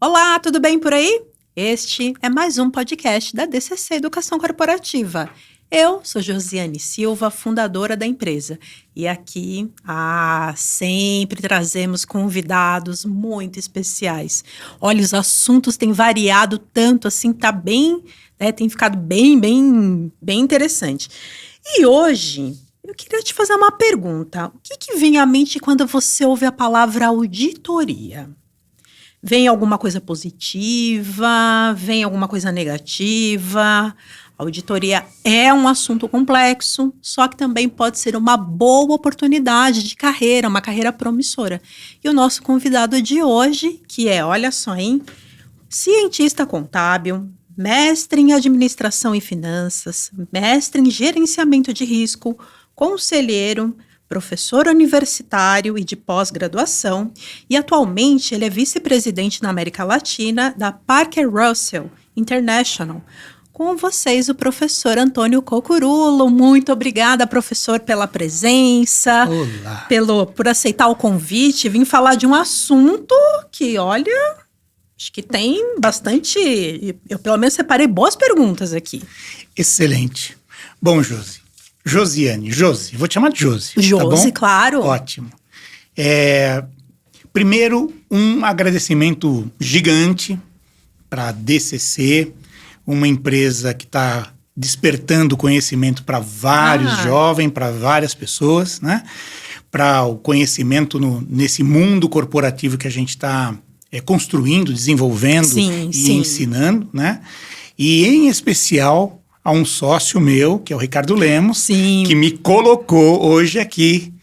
Olá, tudo bem por aí? Este é mais um podcast da DCC Educação Corporativa. Eu sou Josiane Silva, fundadora da empresa. E aqui, sempre trazemos convidados muito especiais. Olha, os assuntos têm variado tanto, assim, tá bem, tem ficado bem interessante. E hoje, eu queria te fazer uma pergunta. O que vem à mente quando você ouve a palavra auditoria? Vem alguma coisa positiva? Vem alguma coisa negativa? Auditoria é um assunto complexo, só que também pode ser uma boa oportunidade de carreira, uma carreira promissora. E o nosso convidado de hoje, que é, olha só, cientista contábil, mestre em administração e finanças, mestre em gerenciamento de risco, conselheiro, professor universitário e de pós-graduação, e atualmente ele é vice-presidente na América Latina da Parker Russell International. Com vocês, o professor Antônio Cocurulo. Muito obrigada, professor, pela presença. Olá. Por aceitar o convite. Vim falar de um assunto que, olha, acho que tem bastante... Eu, pelo menos, separei boas perguntas aqui. Excelente. Bom, Josiane, vou te chamar de Josi. Josi, tá bom? Claro. Ótimo. Primeiro, um agradecimento gigante para a DCC, uma empresa que está despertando conhecimento para vários jovens, para várias pessoas, né? Para o conhecimento nesse mundo corporativo que a gente está construindo, desenvolvendo e ensinando, né? E, em especial, a um sócio meu, que é o Ricardo Lemos, que me colocou hoje aqui.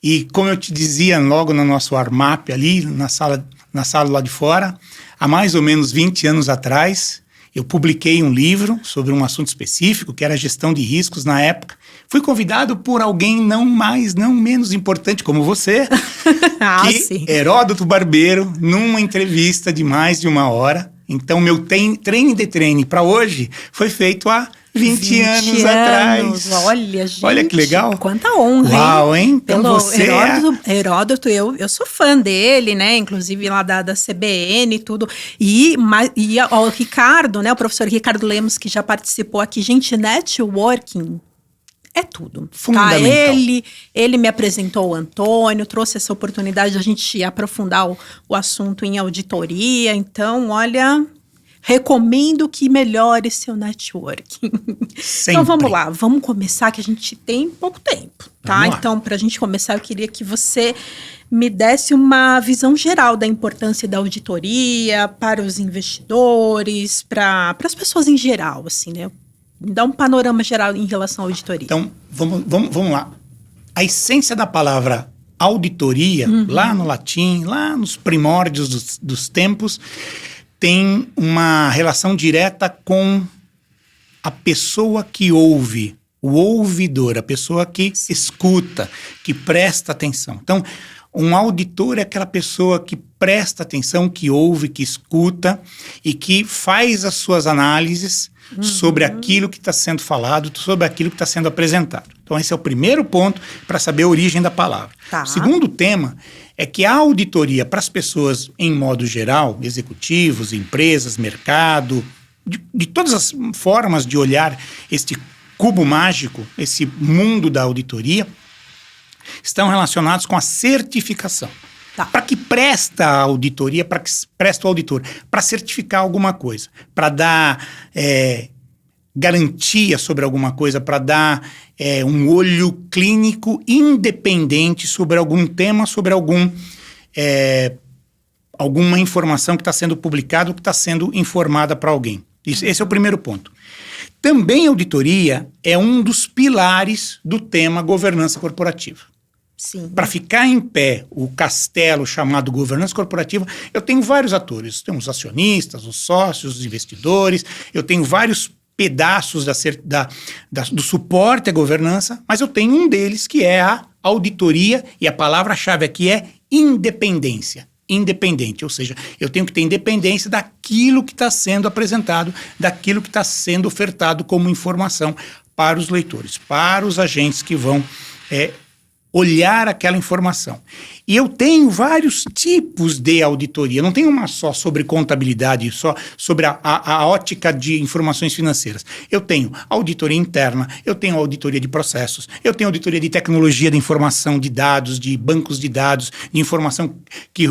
E como eu te dizia logo no nosso warm-up ali, na sala lá de fora, há mais ou menos 20 anos atrás, eu publiquei um livro sobre um assunto específico, que era gestão de riscos na época. Fui convidado por alguém não menos importante como você, Heródoto Barbeiro, numa entrevista de mais de 1 hora. Então, meu treine para hoje foi feito há 20 anos atrás. Olha, gente. Olha que legal. Quanta honra, Uau, hein? Então você Heródoto, eu sou fã dele, né? Inclusive lá da CBN e tudo. E o Ricardo, né? O professor Ricardo Lemos, que já participou aqui. Gente, networking é tudo. Fundamental. Ele me apresentou o Antônio, trouxe essa oportunidade de a gente aprofundar o assunto em auditoria. Então, olha, recomendo que melhore seu networking. Sempre. Então, vamos lá. Vamos começar, que a gente tem pouco tempo, tá? Então, para a gente começar, eu queria que você me desse uma visão geral da importância da auditoria para os investidores, para as pessoas em geral, assim, né? Me dá um panorama geral em relação à auditoria. Então, vamos lá. A essência da palavra auditoria, lá no latim, lá nos primórdios dos tempos, tem uma relação direta com a pessoa que ouve, o ouvidor, a pessoa que escuta, que presta atenção. Então, um auditor é aquela pessoa que presta atenção, que ouve, que escuta e que faz as suas análises sobre aquilo que está sendo falado, sobre aquilo que está sendo apresentado. Então, esse é o primeiro ponto para saber a origem da palavra. Tá. O segundo tema é que a auditoria para as pessoas, em modo geral, executivos, empresas, mercado, de todas as formas de olhar este cubo mágico, esse mundo da auditoria, estão relacionados com a certificação. Tá. Para que presta a auditoria, para que presta o auditor? Para certificar alguma coisa, para dar garantia sobre alguma coisa, para dar um olho clínico independente sobre algum tema, sobre alguma informação que está sendo publicada ou que está sendo informada para alguém. Esse é o primeiro ponto. Também a auditoria é um dos pilares do tema governança corporativa. Para ficar em pé o castelo chamado governança corporativa, eu tenho vários atores. Tenho os acionistas, os sócios, os investidores, eu tenho vários pedaços do suporte à governança, mas eu tenho um deles que é a auditoria, e a palavra-chave aqui é independência. Independente, ou seja, eu tenho que ter independência daquilo que está sendo apresentado, daquilo que está sendo ofertado como informação para os leitores, para os agentes que vão olhar aquela informação. E eu tenho vários tipos de auditoria. Não tenho uma só sobre contabilidade, só sobre a ótica de informações financeiras. Eu tenho auditoria interna, eu tenho auditoria de processos, eu tenho auditoria de tecnologia de informação, de dados, de bancos de dados, de informação que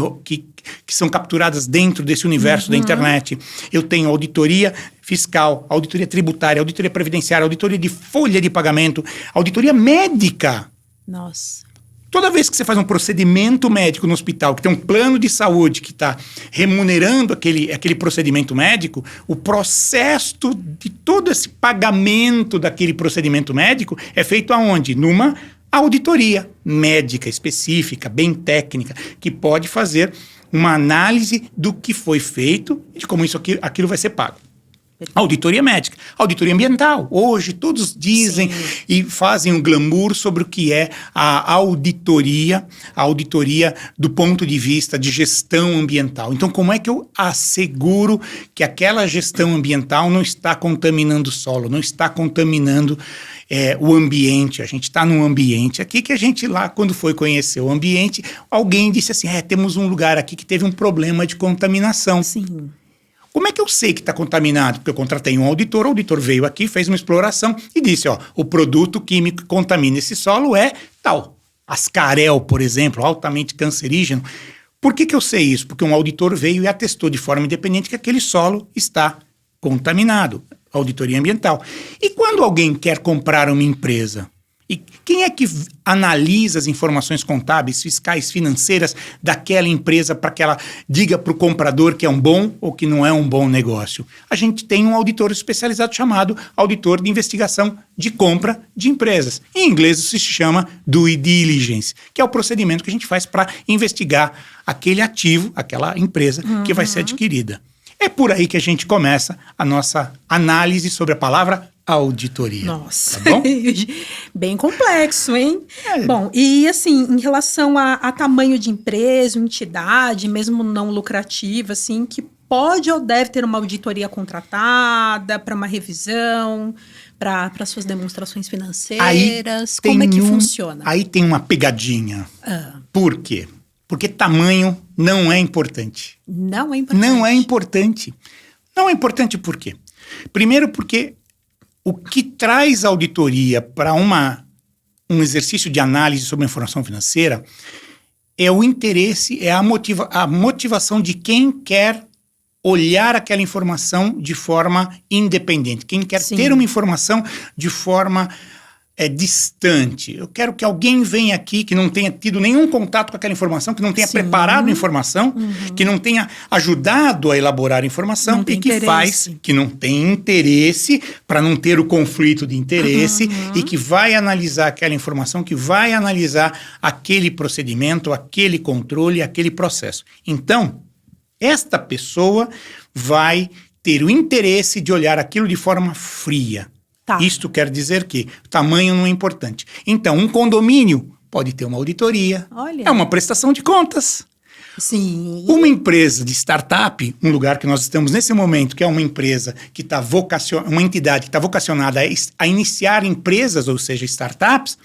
são capturadas dentro desse universo da internet. Eu tenho auditoria fiscal, auditoria tributária, auditoria previdenciária, auditoria de folha de pagamento, auditoria médica. Nossa. Toda vez que você faz um procedimento médico no hospital, que tem um plano de saúde que está remunerando aquele procedimento médico, o processo de todo esse pagamento daquele procedimento médico é feito aonde? Numa auditoria médica específica, bem técnica, que pode fazer uma análise do que foi feito e de como aquilo vai ser pago. Auditoria médica, auditoria ambiental. Hoje todos dizem e fazem um glamour sobre o que é a auditoria do ponto de vista de gestão ambiental. Então, como é que eu asseguro que aquela gestão ambiental não está contaminando o solo, não está contaminando o ambiente? A gente está num ambiente aqui que a gente lá, quando foi conhecer o ambiente, alguém disse assim, temos um lugar aqui que teve um problema de contaminação. Sim. Como é que eu sei que está contaminado? Porque eu contratei um auditor, o auditor veio aqui, fez uma exploração e disse, o produto químico que contamina esse solo é tal. Ascarel, por exemplo, altamente cancerígeno. Por que eu sei isso? Porque um auditor veio e atestou de forma independente que aquele solo está contaminado. Auditoria ambiental. E quando alguém quer comprar uma empresa, e quem é que analisa as informações contábeis, fiscais, financeiras daquela empresa para que ela diga para o comprador que é um bom ou que não é um bom negócio? A gente tem um auditor especializado chamado auditor de investigação de compra de empresas. Em inglês isso se chama due diligence, que é o procedimento que a gente faz para investigar aquele ativo, aquela empresa que vai ser adquirida. É por aí que a gente começa a nossa análise sobre a palavra auditoria. Nossa, tá bom? Bem complexo, hein? Bom, e assim, em relação a tamanho de empresa, entidade, mesmo não lucrativa, assim, que pode ou deve ter uma auditoria contratada para uma revisão, para suas demonstrações financeiras, como é que funciona? Aí tem uma pegadinha. Por quê? Porque tamanho não é importante. Não é importante? Não é importante. Não é importante por quê? Primeiro porque o que traz auditoria para um exercício de análise sobre a informação financeira é o interesse, é a motivação de quem quer olhar aquela informação de forma independente, quem quer ter uma informação de forma distante. Eu quero que alguém venha aqui que não tenha tido nenhum contato com aquela informação, que não tenha preparado a informação, que não tenha ajudado a elaborar a informação e que não tem interesse para não ter o conflito de interesse e que vai analisar aquela informação, que vai analisar aquele procedimento, aquele controle, aquele processo. Então, esta pessoa vai ter o interesse de olhar aquilo de forma fria. Tá. Isto quer dizer que o tamanho não é importante. Então, um condomínio pode ter uma auditoria. Olha. É uma prestação de contas. Sim. Uma empresa de startup, um lugar que nós estamos nesse momento, que é uma empresa que está uma entidade que está vocacionada a iniciar empresas, ou seja, startups,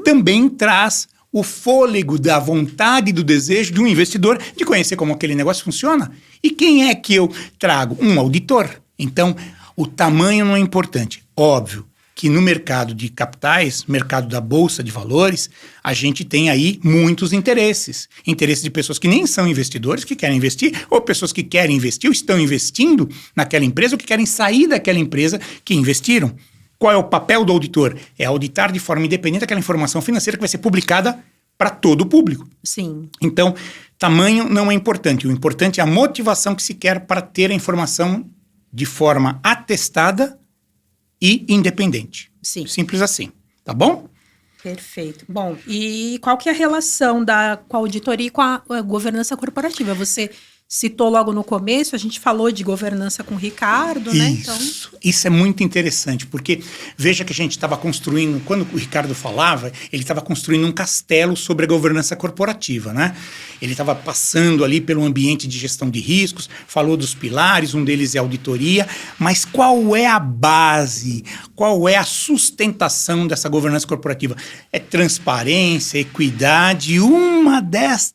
também traz o fôlego da vontade, do desejo de um investidor de conhecer como aquele negócio funciona. E quem é que eu trago? Um auditor. Então, o tamanho não é importante. Óbvio que no mercado de capitais, mercado da bolsa de valores, a gente tem aí muitos interesses. Interesses de pessoas que nem são investidores, que querem investir, ou pessoas que querem investir ou estão investindo naquela empresa, ou que querem sair daquela empresa que investiram. Qual é o papel do auditor? É auditar de forma independente aquela informação financeira que vai ser publicada para todo o público. Sim. Então, tamanho não é importante. O importante é a motivação que se quer para ter a informação de forma atestada e independente. Sim. Simples assim, tá bom? Perfeito. Bom, e qual que é a relação com a auditoria e com a governança corporativa? Você citou logo no começo, a gente falou de governança com o Ricardo, né? Isso é muito interessante, porque veja que a gente estava construindo, quando o Ricardo falava, ele estava construindo um castelo sobre a governança corporativa, né? Ele estava passando ali pelo ambiente de gestão de riscos, falou dos pilares, um deles é auditoria, mas qual é a base, qual é a sustentação dessa governança corporativa? É transparência, equidade, e uma dessas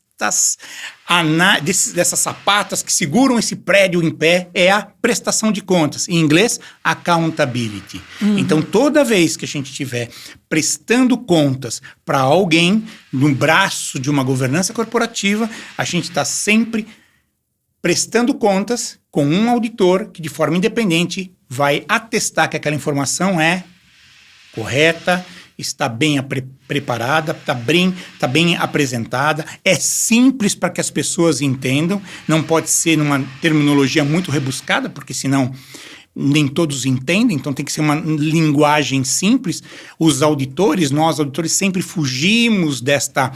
sapatas que seguram esse prédio em pé é a prestação de contas. Em inglês, accountability. Então, toda vez que a gente estiver prestando contas para alguém no braço de uma governança corporativa, a gente está sempre prestando contas com um auditor que, de forma independente, vai atestar que aquela informação é correta, está bem preparada, está bem apresentada, é simples para que as pessoas entendam, não pode ser numa terminologia muito rebuscada, porque senão nem todos entendem, então tem que ser uma linguagem simples. Os auditores, nós auditores, sempre fugimos desta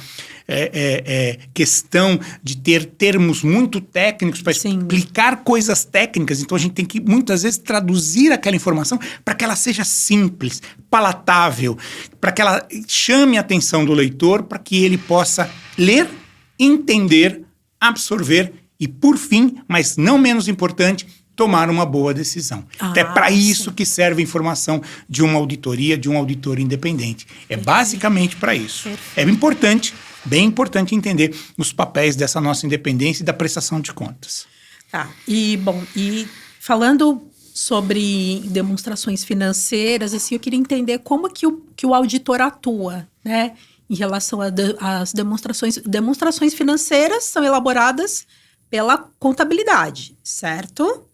questão de ter termos muito técnicos para explicar coisas técnicas, então a gente tem que muitas vezes traduzir aquela informação para que ela seja simples, palatável, para que ela chame a atenção do leitor, para que ele possa ler, entender, absorver e, por fim, mas não menos importante, tomar uma boa decisão. É para isso que serve a informação de uma auditoria, de um auditor independente. É basicamente para isso. É importante, bem importante entender os papéis dessa nossa independência e da prestação de contas. Tá. E falando sobre demonstrações financeiras, assim, eu queria entender como que o auditor atua, né? Em relação às demonstrações. Demonstrações financeiras são elaboradas pela contabilidade, certo?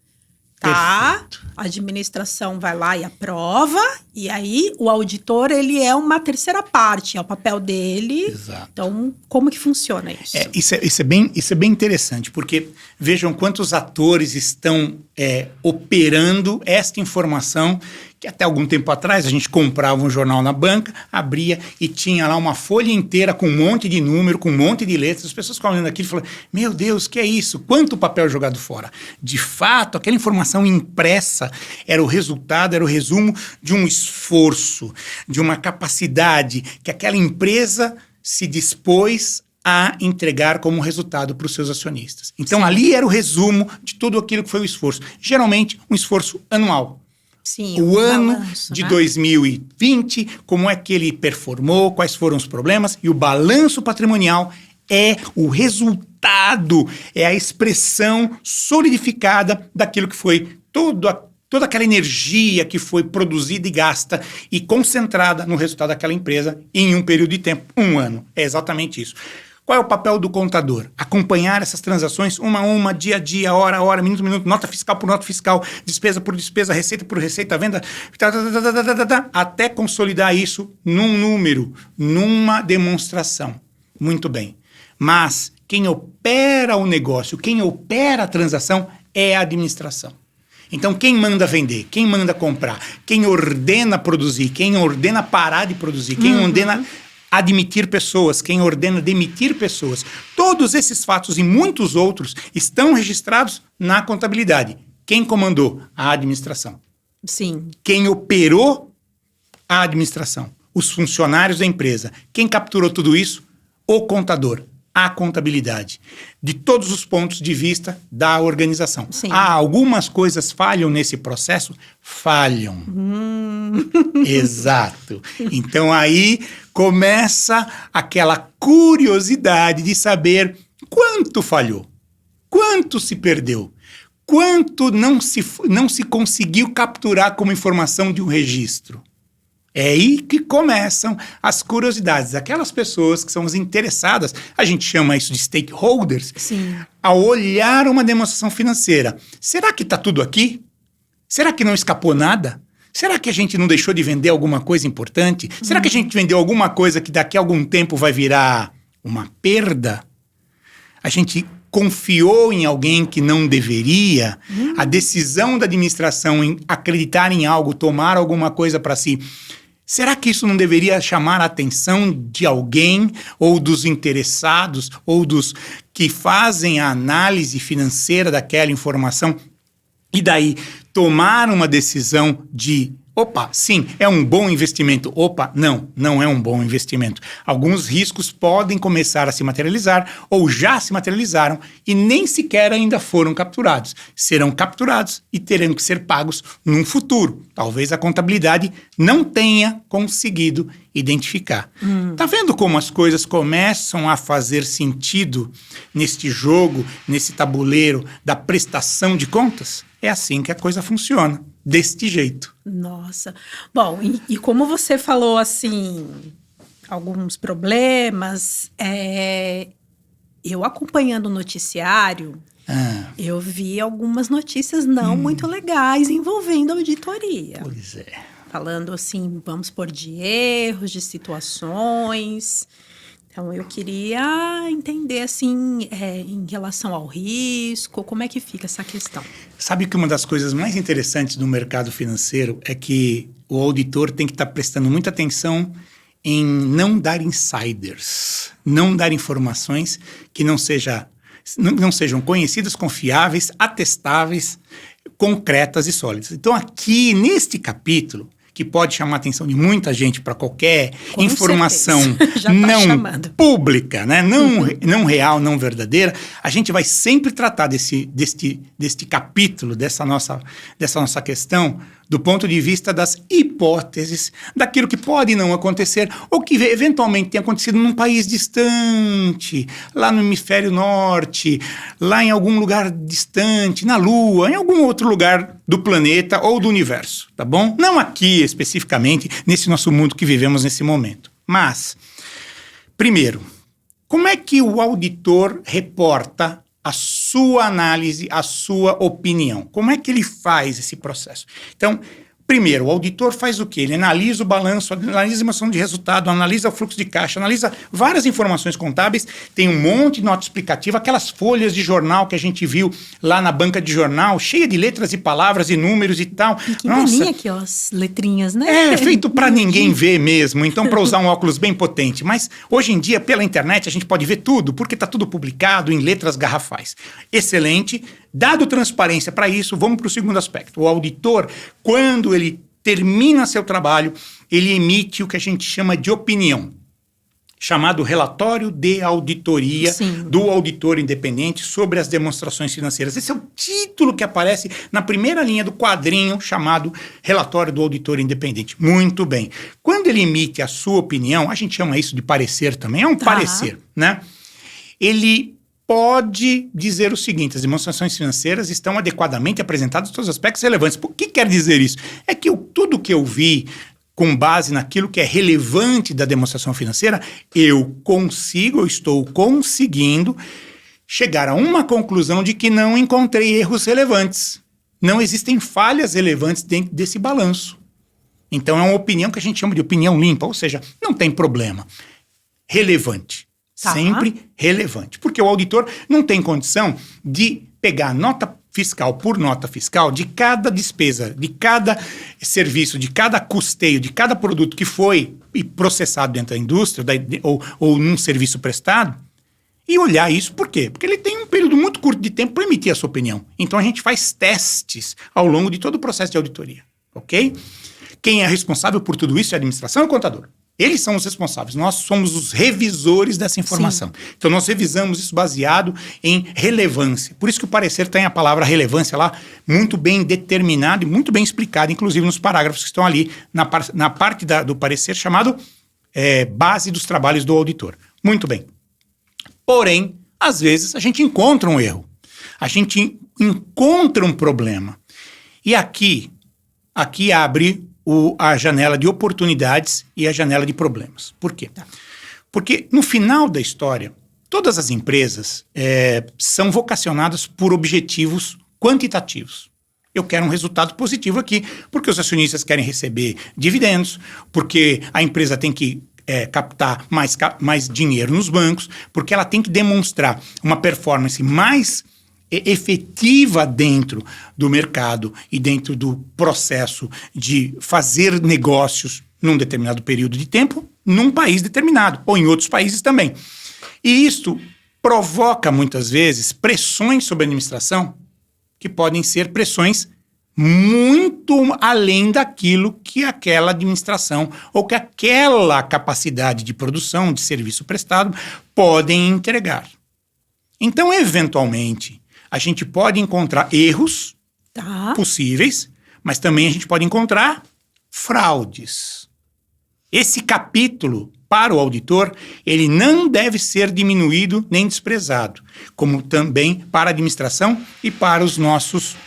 Tá, perfeito. A administração vai lá e aprova, e aí o auditor, ele é uma terceira parte, é o papel dele. Exato. Então, como que funciona isso? Isso é bem interessante, porque vejam quantos atores estão operando esta informação, que até algum tempo atrás a gente comprava um jornal na banca, abria e tinha lá uma folha inteira com um monte de número, com um monte de letras, as pessoas ficavam olhando aquilo e falavam, meu Deus, que é isso? Quanto papel jogado fora? De fato, aquela informação impressa era o resultado, era o resumo de um esforço, de uma capacidade que aquela empresa se dispôs a entregar como resultado para os seus acionistas. Então, ali era o resumo de tudo aquilo que foi o esforço. Geralmente, um esforço anual. Sim, o ano balanço, de 2020, como é que ele performou, quais foram os problemas, e o balanço patrimonial é o resultado, é a expressão solidificada daquilo que foi toda aquela energia que foi produzida e gasta e concentrada no resultado daquela empresa em um período de tempo, um ano. É exatamente isso. Qual é o papel do contador? Acompanhar essas transações uma a uma, dia a dia, hora a hora, minuto a minuto, nota fiscal por nota fiscal, despesa por despesa, receita por receita, venda, até consolidar isso num número, numa demonstração. Muito bem. Mas quem opera o negócio, quem opera a transação é a administração. Então, quem manda vender, quem manda comprar, quem ordena produzir, quem ordena parar de produzir, quem ordena admitir pessoas, quem ordena demitir pessoas. Todos esses fatos e muitos outros estão registrados na contabilidade. Quem comandou? A administração. Sim. Quem operou? A administração. Os funcionários da empresa. Quem capturou tudo isso? O contador. A contabilidade. De todos os pontos de vista da organização. Sim. Algumas coisas falham nesse processo? Falham. Exato. Então aí começa aquela curiosidade de saber quanto falhou, quanto se perdeu, quanto não se conseguiu capturar como informação de um registro. É aí que começam as curiosidades. Aquelas pessoas que são as interessadas, a gente chama isso de stakeholders, sim, a olhar uma demonstração financeira. Será que está tudo aqui? Será que não escapou nada? Será que a gente não deixou de vender alguma coisa importante? Será que a gente vendeu alguma coisa que daqui a algum tempo vai virar uma perda? A gente confiou em alguém que não deveria? A decisão da administração em acreditar em algo, tomar alguma coisa para si, Será que isso não deveria chamar a atenção de alguém, ou dos interessados, ou dos que fazem a análise financeira daquela informação, e daí tomar uma decisão de, opa, sim, é um bom investimento, opa, não é um bom investimento. Alguns riscos podem começar a se materializar, ou já se materializaram, e nem sequer ainda foram capturados. Serão capturados e terão que ser pagos num futuro. Talvez a contabilidade não tenha conseguido identificar. Tá vendo como as coisas começam a fazer sentido neste jogo, nesse tabuleiro da prestação de contas? É assim que a coisa funciona, deste jeito. Nossa. Bom, e como você falou, assim, alguns problemas, eu acompanhando o noticiário, eu vi algumas notícias não muito legais envolvendo a auditoria. Pois é. Falando assim, vamos por de erros, de situações. Então, eu queria entender, assim, em relação ao risco, como é que fica essa questão? Sabe que uma das coisas mais interessantes do mercado financeiro é que o auditor tem que estar prestando muita atenção em não dar insiders, não dar informações que não sejam conhecidas, confiáveis, atestáveis, concretas e sólidas. Então, aqui, neste capítulo, que pode chamar a atenção de muita gente para qualquer informação não pública, né? Não real, não verdadeira, a gente vai sempre tratar deste capítulo, dessa nossa questão, do ponto de vista das hipóteses, daquilo que pode não acontecer, ou que eventualmente tenha acontecido num país distante, lá no hemisfério norte, lá em algum lugar distante, na Lua, em algum outro lugar do planeta ou do universo, tá bom? Não aqui especificamente, nesse nosso mundo que vivemos nesse momento. Mas, primeiro, como é que o auditor reporta a sua análise, a sua opinião? Como é que ele faz esse processo? Então, primeiro, o auditor faz o quê? Ele analisa o balanço, analisa a estimação de resultado, analisa o fluxo de caixa, analisa várias informações contábeis, tem um monte de nota explicativa, aquelas folhas de jornal que a gente viu lá na banca de jornal, cheia de letras e palavras e números e tal. Pequenininha aqui, ó, as letrinhas, né? É feito para ninguém ver mesmo, então para usar um óculos bem potente. Mas hoje em dia, pela internet, a gente pode ver tudo, porque está tudo publicado em letras garrafais. Excelente. Dado transparência para isso, vamos para o segundo aspecto. O auditor, quando ele termina seu trabalho, ele emite o que a gente chama de opinião, chamado relatório de auditoria do auditor independente sobre as demonstrações financeiras. Esse é o título que aparece na primeira linha do quadrinho chamado relatório do auditor independente. Muito bem. Quando ele emite a sua opinião, a gente chama isso de parecer também, é um parecer, né? Ele pode dizer o seguinte: as demonstrações financeiras estão adequadamente apresentadas em todos os aspectos relevantes. O que quer dizer isso? É que tudo que eu vi com base naquilo que é relevante da demonstração financeira, eu estou conseguindo chegar a uma conclusão de que não encontrei erros relevantes. Não existem falhas relevantes dentro desse balanço. Então é uma opinião que a gente chama de opinião limpa, ou seja, não tem problema. Relevante. Sempre relevante. Porque o auditor não tem condição de pegar nota fiscal por nota fiscal de cada despesa, de cada serviço, de cada custeio, de cada produto que foi processado dentro da indústria ou num serviço prestado e olhar isso. Por quê? Porque ele tem um período muito curto de tempo para emitir a sua opinião. Então a gente faz testes ao longo de todo o processo de auditoria. Ok? Quem é responsável por tudo isso é a administração e o contador. Eles são os responsáveis, nós somos os revisores dessa informação. Sim. Então nós revisamos isso baseado em relevância. Por isso que o parecer tem a palavra relevância lá muito bem determinada e muito bem explicada, inclusive nos parágrafos que estão ali na parte do parecer chamado base dos trabalhos do auditor. Muito bem. Porém, às vezes a gente encontra um erro, a gente encontra um problema. E aqui abre a janela de oportunidades e a janela de problemas. Por quê? Porque no final da história, todas as empresas são vocacionadas por objetivos quantitativos. Eu quero um resultado positivo aqui, porque os acionistas querem receber dividendos, porque a empresa tem que captar mais dinheiro nos bancos, porque ela tem que demonstrar uma performance mais efetiva dentro do mercado e dentro do processo de fazer negócios num determinado período de tempo, num país determinado, ou em outros países também. E isso provoca, muitas vezes, pressões sobre a administração, que podem ser pressões muito além daquilo que aquela administração ou que aquela capacidade de produção, de serviço prestado, podem entregar. Então, eventualmente, a gente pode encontrar erros possíveis, mas também a gente pode encontrar fraudes. Esse capítulo, para o auditor, ele não deve ser diminuído nem desprezado, como também para a administração e para os nossos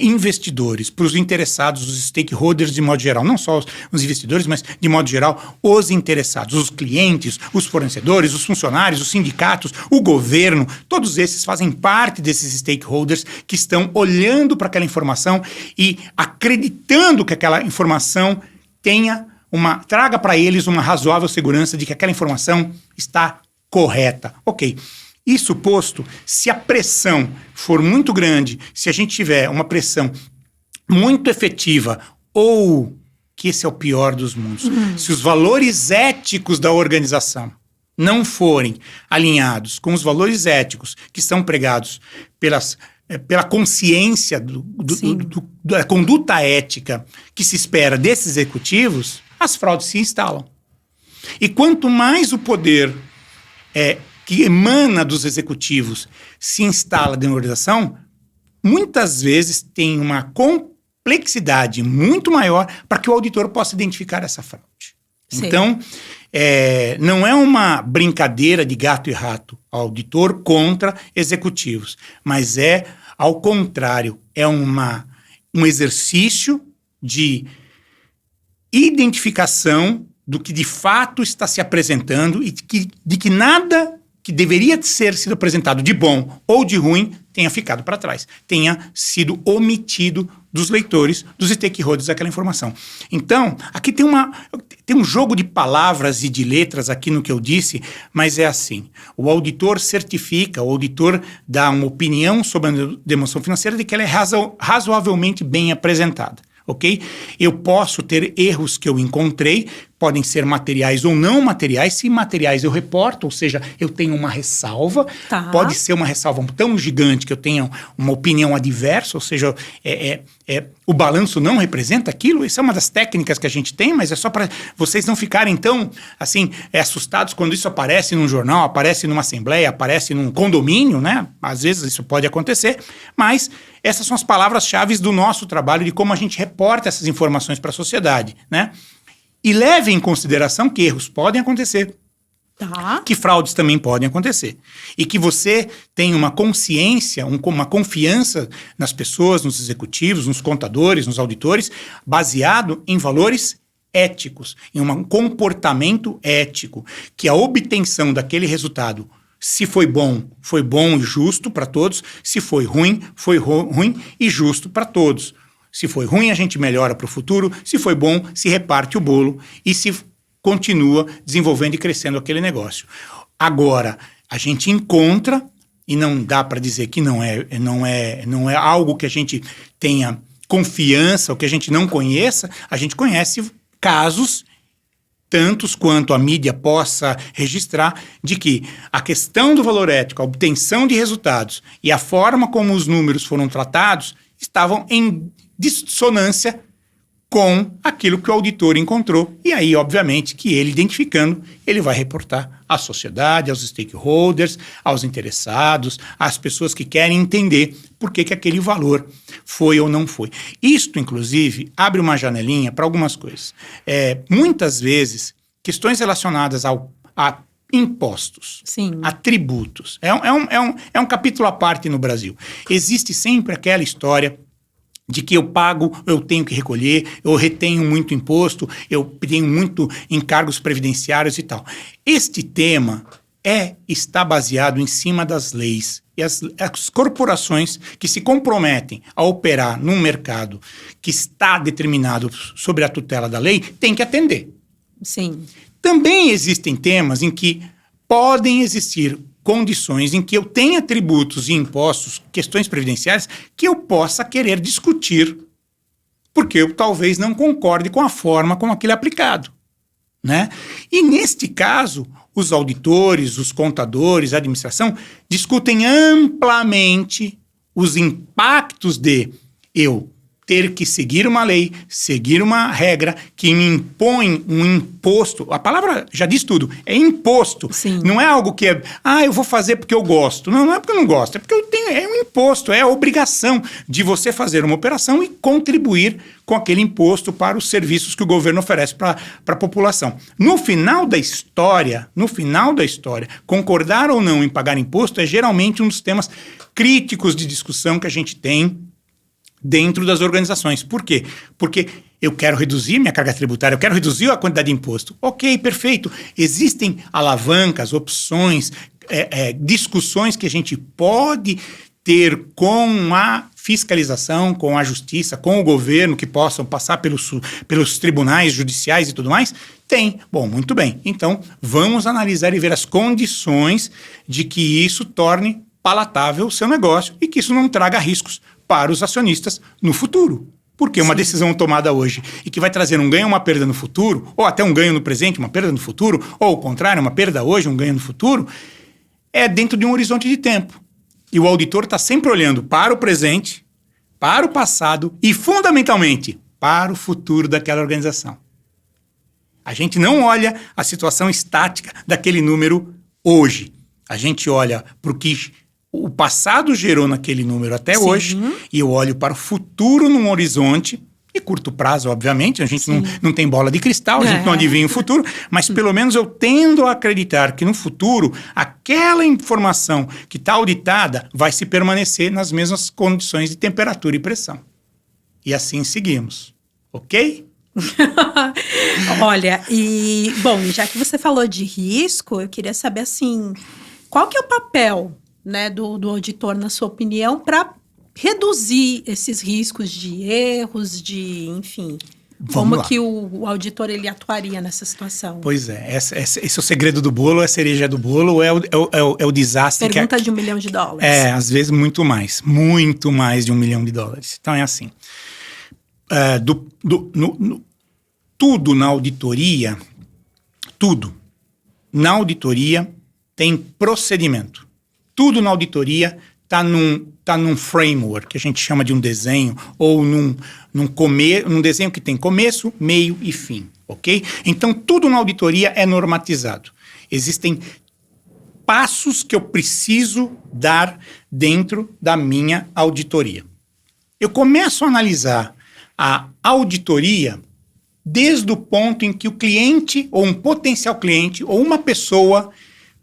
investidores, para os interessados, os stakeholders de modo geral, não só os investidores, mas de modo geral os interessados, os clientes, os fornecedores, os funcionários, os sindicatos, o governo, todos esses fazem parte desses stakeholders que estão olhando para aquela informação e acreditando que aquela informação traga para eles uma razoável segurança de que aquela informação está correta. Ok. Isso posto, se a pressão for muito grande, se a gente tiver uma pressão muito efetiva, ou, que esse é o pior dos mundos, se os valores éticos da organização não forem alinhados com os valores éticos que são pregados pela consciência da conduta ética que se espera desses executivos, as fraudes se instalam. E quanto mais o poder que emana dos executivos se instala dentro da organização, muitas vezes tem uma complexidade muito maior para que o auditor possa identificar essa fraude. Sim. Então, não é uma brincadeira de gato e rato, auditor contra executivos, mas ao contrário, é um exercício de identificação do que de fato está se apresentando e de que nada que deveria ter sido apresentado de bom ou de ruim tenha ficado para trás, tenha sido omitido dos leitores, dos stakeholders daquela informação. Então, aqui tem um jogo de palavras e de letras aqui no que eu disse, mas é assim, o auditor certifica, o auditor dá uma opinião sobre a demonstração financeira de que ela é razoavelmente bem apresentada. Ok? Eu posso ter erros que eu encontrei, podem ser materiais ou não materiais. Se materiais eu reporto, ou seja, eu tenho uma ressalva. Pode ser uma ressalva tão gigante que eu tenha uma opinião adversa, ou seja, o balanço não representa aquilo. Isso é uma das técnicas que a gente tem, mas é só para vocês não ficarem tão assim, assustados quando isso aparece num jornal, aparece numa assembleia, aparece num condomínio, né? Às vezes isso pode acontecer, mas essas são as palavras-chave do nosso trabalho, de como a gente reporta essas informações para a sociedade, né? E leve em consideração que erros podem acontecer, que fraudes também podem acontecer. E que você tenha uma consciência, uma confiança nas pessoas, nos executivos, nos contadores, nos auditores, baseado em valores éticos, em um comportamento ético, que a obtenção daquele resultado, se foi bom e justo para todos, se foi ruim e justo para todos. Se foi ruim, a gente melhora para o futuro. Se foi bom, se reparte o bolo e se continua desenvolvendo e crescendo aquele negócio. Agora, a gente encontra, e não dá para dizer que não é algo que a gente tenha confiança ou que a gente não conheça, a gente conhece casos, tantos quanto a mídia possa registrar, de que a questão do valor ético, a obtenção de resultados e a forma como os números foram tratados estavam em dissonância com aquilo que o auditor encontrou. E aí, obviamente, que ele identificando, ele vai reportar à sociedade, aos stakeholders, aos interessados, às pessoas que querem entender por que aquele valor foi ou não foi. Isto, inclusive, abre uma janelinha para algumas coisas. Muitas vezes, questões relacionadas a impostos, a tributos. É um capítulo à parte no Brasil. Existe sempre aquela história de que eu pago, eu tenho que recolher, eu retenho muito imposto, eu tenho muito encargos previdenciários e tal. Este tema está baseado em cima das leis. E as corporações que se comprometem a operar num mercado que está determinado sobre a tutela da lei, têm que atender. Sim. Também existem temas em que podem existir condições em que eu tenha tributos e impostos, questões previdenciárias, que eu possa querer discutir, porque eu talvez não concorde com a forma como aquilo é aplicado. né? E neste caso, os auditores, os contadores, a administração discutem amplamente os impactos de eu ter que seguir uma lei, seguir uma regra que me impõe um imposto. A palavra já diz tudo, é imposto. Sim. Não é algo que é, eu vou fazer porque eu gosto. Não é porque eu não gosto, é porque eu tenho, é um imposto, é a obrigação de você fazer uma operação e contribuir com aquele imposto para os serviços que o governo oferece para a população. No final da história, concordar ou não em pagar imposto é geralmente um dos temas críticos de discussão que a gente tem dentro das organizações. Por quê? Porque eu quero reduzir minha carga tributária, eu quero reduzir a quantidade de imposto. Ok, perfeito. Existem alavancas, opções, discussões que a gente pode ter com a fiscalização, com a justiça, com o governo, que possam passar pelos tribunais judiciais e tudo mais? Tem. Bom, muito bem. Então, vamos analisar e ver as condições de que isso torne palatável o seu negócio e que isso não traga riscos para os acionistas no futuro. Porque uma decisão tomada hoje e que vai trazer um ganho ou uma perda no futuro, ou até um ganho no presente, uma perda no futuro, ou o contrário, uma perda hoje, um ganho no futuro, é dentro de um horizonte de tempo. E o auditor está sempre olhando para o presente, para o passado e, fundamentalmente, para o futuro daquela organização. A gente não olha a situação estática daquele número hoje. A gente olha para o que o passado gerou naquele número até hoje, e eu olho para o futuro num horizonte, e curto prazo, obviamente, a gente não tem bola de cristal, a gente não adivinha o futuro, mas pelo menos eu tendo a acreditar que no futuro, aquela informação que está auditada vai se permanecer nas mesmas condições de temperatura e pressão. E assim seguimos, ok? Olha, bom, já que você falou de risco, eu queria saber, assim, qual que é o papel, né, do auditor, na sua opinião, para reduzir esses riscos de erros, enfim, como que o auditor ele atuaria nessa situação? Pois é, esse é o segredo do bolo, é a cereja do bolo, ou é o desastre. Pergunta de $1 milhão. Às vezes muito mais de $1 milhão. Então é assim, tudo na auditoria tem procedimento. Tudo na auditoria está num framework, que a gente chama de um desenho, ou num desenho que tem começo, meio e fim, ok? Então, tudo na auditoria é normatizado. Existem passos que eu preciso dar dentro da minha auditoria. Eu começo a analisar a auditoria desde o ponto em que o cliente, ou um potencial cliente, ou uma pessoa,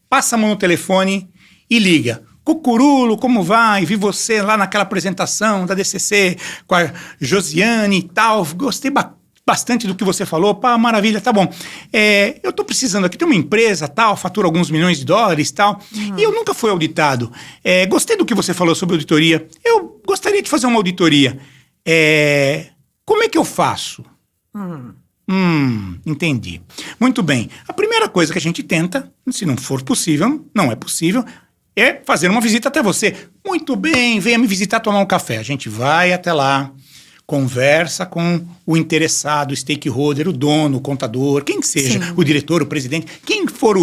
passa a mão no telefone e liga. Cucurulo, como vai? Vi você lá naquela apresentação da DCC com a Josiane e tal. Gostei bastante do que você falou. Pá, maravilha, tá bom. Eu tô precisando aqui, tem uma empresa, tal, fatura alguns milhões de dólares, tal. E eu nunca fui auditado. Gostei do que você falou sobre auditoria. Eu gostaria de fazer uma auditoria. Como é que eu faço? Entendi. Muito bem. A primeira coisa que a gente tenta, se não for possível, não é possível, é fazer uma visita até você. Muito bem, venha me visitar, tomar um café. A gente vai até lá, conversa com o interessado, o stakeholder, o dono, o contador, quem que seja, o diretor, o presidente, quem for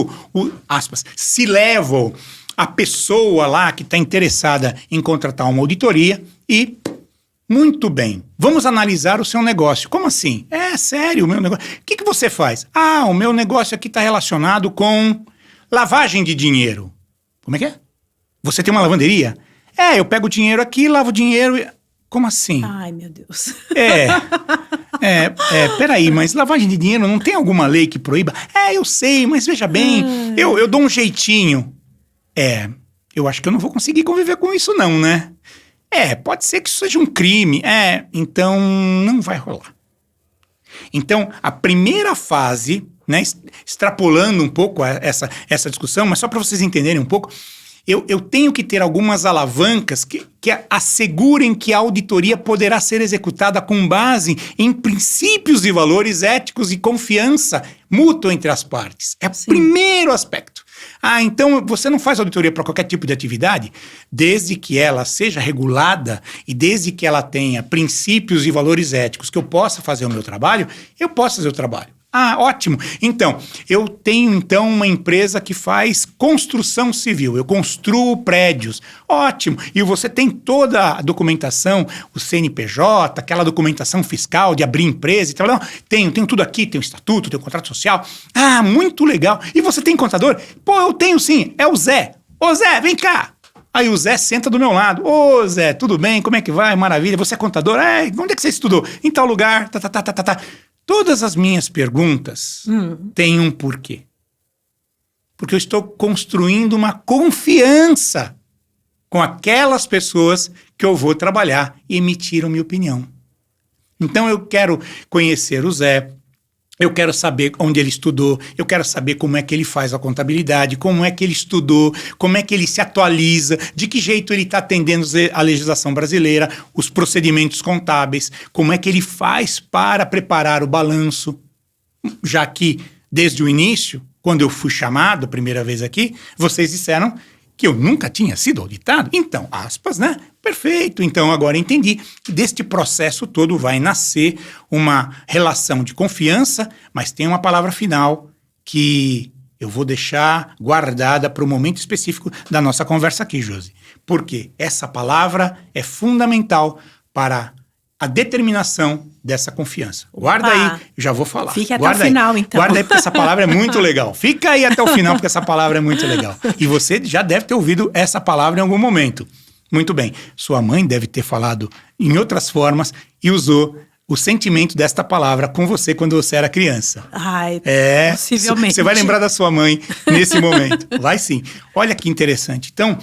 aspas, se levam a pessoa lá que está interessada em contratar uma auditoria e... Muito bem, vamos analisar o seu negócio. Como assim? Sério, o meu negócio. O que você faz? O meu negócio aqui está relacionado com lavagem de dinheiro. Como é que é? Você tem uma lavanderia? Eu pego o dinheiro aqui, lavo o dinheiro e... Como assim? Ai, meu Deus. Peraí, mas lavagem de dinheiro não tem alguma lei que proíba? Eu sei, mas veja bem, eu dou um jeitinho. Eu acho que eu não vou conseguir conviver com isso não, né? Pode ser que isso seja um crime. Então não vai rolar. Então, a primeira fase, né, extrapolando um pouco essa discussão, mas só para vocês entenderem um pouco, eu tenho que ter algumas alavancas que assegurem que a auditoria poderá ser executada com base em princípios e valores éticos e confiança mútua entre as partes. É o primeiro aspecto. Então você não faz auditoria para qualquer tipo de atividade, desde que ela seja regulada e desde que ela tenha princípios e valores éticos que eu possa fazer o meu trabalho, eu posso fazer o trabalho. Ah, ótimo. Então, eu tenho uma empresa que faz construção civil. Eu construo prédios. Ótimo. E você tem toda a documentação, o CNPJ, aquela documentação fiscal de abrir empresa e tal. Não, tenho tudo aqui, tenho estatuto, tenho contrato social. Ah, muito legal. E você tem contador? Pô, eu tenho sim. É o Zé. Ô Zé, vem cá. Aí o Zé senta do meu lado. Ô Zé, tudo bem? Como é que vai? Maravilha. Você é contador? Onde é que você estudou? Em tal lugar. Todas as minhas perguntas têm um porquê. Porque eu estou construindo uma confiança com aquelas pessoas que eu vou trabalhar e emitir a minha opinião. Então eu quero conhecer o Zé, eu quero saber onde ele estudou, eu quero saber como é que ele faz a contabilidade, como é que ele estudou, como é que ele se atualiza, de que jeito ele está atendendo a legislação brasileira, os procedimentos contábeis, como é que ele faz para preparar o balanço, já que desde o início, quando eu fui chamado a primeira vez aqui, vocês disseram que eu nunca tinha sido auditado. Então, aspas, né? Perfeito. Então, agora entendi que deste processo todo vai nascer uma relação de confiança, mas tem uma palavra final que eu vou deixar guardada para o momento específico da nossa conversa aqui, Josi. Porque essa palavra é fundamental para a determinação dessa confiança. Guarda aí, já vou falar. Fique até o final, então. Guarda aí, porque essa palavra é muito legal. Fica aí até o final, porque essa palavra é muito legal. E você já deve ter ouvido essa palavra em algum momento. Muito bem. Sua mãe deve ter falado em outras formas e usou o sentimento desta palavra com você quando você era criança. Ai, possivelmente. Você vai lembrar da sua mãe nesse momento. Vai sim. Olha que interessante. Então,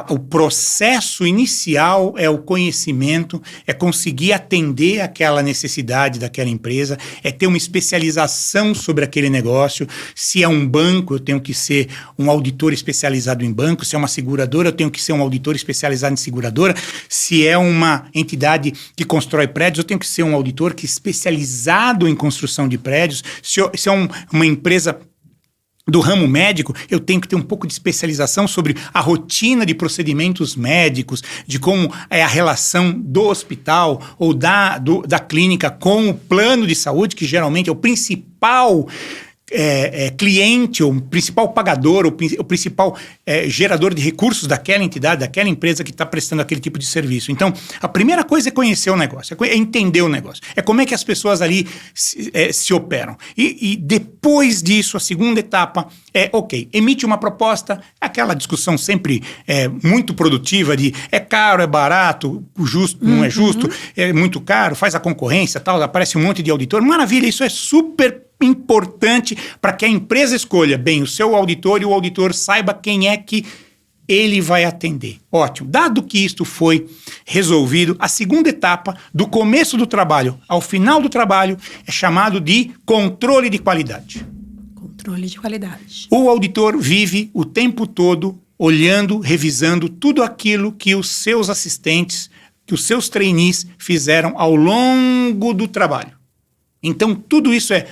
o processo inicial é o conhecimento, é conseguir atender aquela necessidade daquela empresa, é ter uma especialização sobre aquele negócio. Se é um banco, eu tenho que ser um auditor especializado em banco. Se é uma seguradora, eu tenho que ser um auditor especializado em seguradora. Se é uma entidade que constrói prédios, eu tenho que ser um auditor que é especializado em construção de prédios. Se é uma empresa do ramo médico, eu tenho que ter um pouco de especialização sobre a rotina de procedimentos médicos, de como é a relação do hospital ou da clínica com o plano de saúde, que geralmente é o principal cliente, ou o principal pagador, o principal gerador de recursos daquela entidade, daquela empresa que está prestando aquele tipo de serviço. Então, a primeira coisa é conhecer o negócio, é entender o negócio, é como é que as pessoas ali se operam. E depois disso, a segunda etapa emite uma proposta, aquela discussão sempre muito produtiva de é caro, é barato, justo, não é justo, é muito caro, faz a concorrência, tal, aparece um monte de auditor. Maravilha, isso é super importante para que a empresa escolha bem o seu auditor e o auditor saiba quem é que ele vai atender. Ótimo. Dado que isto foi resolvido, a segunda etapa, do começo do trabalho ao final do trabalho, é chamado de controle de qualidade. Controle de qualidade. O auditor vive o tempo todo olhando, revisando tudo aquilo que os seus assistentes, que os seus trainees fizeram ao longo do trabalho. Então, tudo isso é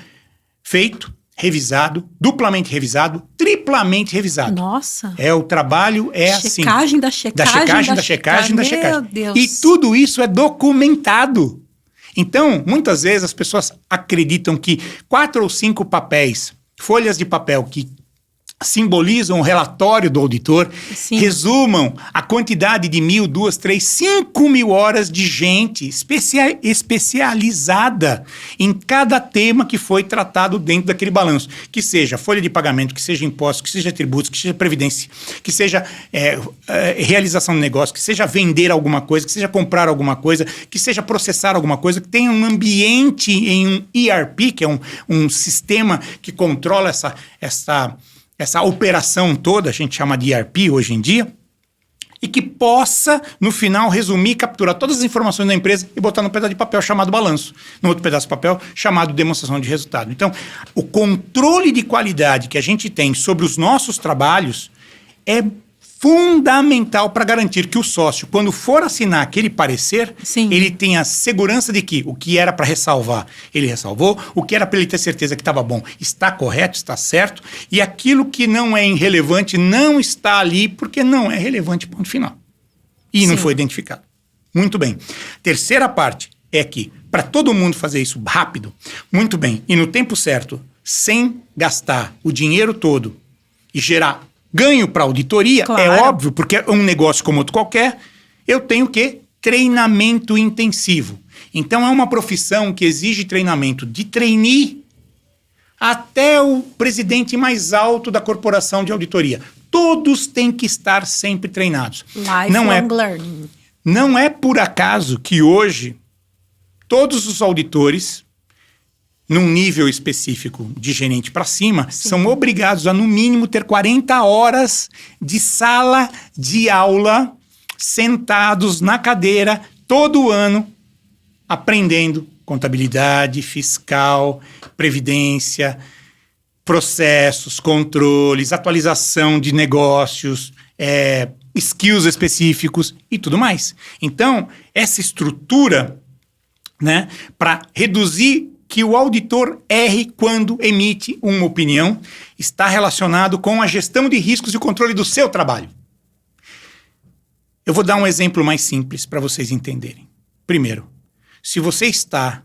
feito, revisado, duplamente revisado, triplamente revisado. Nossa! O trabalho assim. Checagem da checagem. Da checagem. Meu Deus! E tudo isso é documentado. Então, muitas vezes as pessoas acreditam que 4 ou 5 papéis, folhas de papel que simbolizam o relatório do auditor, sim, resumam a quantidade de 1.000, 2.000, 3.000, 5.000 horas de gente especializada em cada tema que foi tratado dentro daquele balanço. Que seja folha de pagamento, que seja impostos, que seja tributos, que seja previdência, que seja realização de negócio, que seja vender alguma coisa, que seja comprar alguma coisa, que seja processar alguma coisa, que tenha um ambiente em um ERP, que é um sistema que controla essa operação toda, a gente chama de ERP hoje em dia, e que possa, no final, resumir, capturar todas as informações da empresa e botar num pedaço de papel chamado balanço, no outro pedaço de papel chamado demonstração de resultado. Então, o controle de qualidade que a gente tem sobre os nossos trabalhos é fundamental para garantir que o sócio, quando for assinar aquele parecer, sim, ele tenha segurança de que o que era para ressalvar, ele ressalvou, o que era para ele ter certeza que estava bom, está correto, está certo, e aquilo que não é irrelevante não está ali porque não é relevante, ponto final. E sim, não foi identificado. Muito bem. Terceira parte, é que, para todo mundo fazer isso rápido, muito bem, e no tempo certo, sem gastar o dinheiro todo e gerar ganho para a auditoria, Claro. é óbvio, porque é um negócio como outro qualquer, eu tenho o quê? Treinamento intensivo. Então, é uma profissão que exige treinamento de trainee até o presidente mais alto da corporação de auditoria. Todos têm que estar sempre treinados. Lifelong learning. Não é por acaso que hoje todos os auditores, num nível específico de gerente para cima, são obrigados a, no mínimo, ter 40 horas de sala de aula, sentados na cadeira, todo ano, aprendendo contabilidade, fiscal, previdência, processos, controles, atualização de negócios, skills específicos e tudo mais. Então, essa estrutura, né, para reduzir que o auditor erre quando emite uma opinião, está relacionado com a gestão de riscos e o controle do seu trabalho. Eu vou dar um exemplo mais simples para vocês entenderem. Primeiro, se você está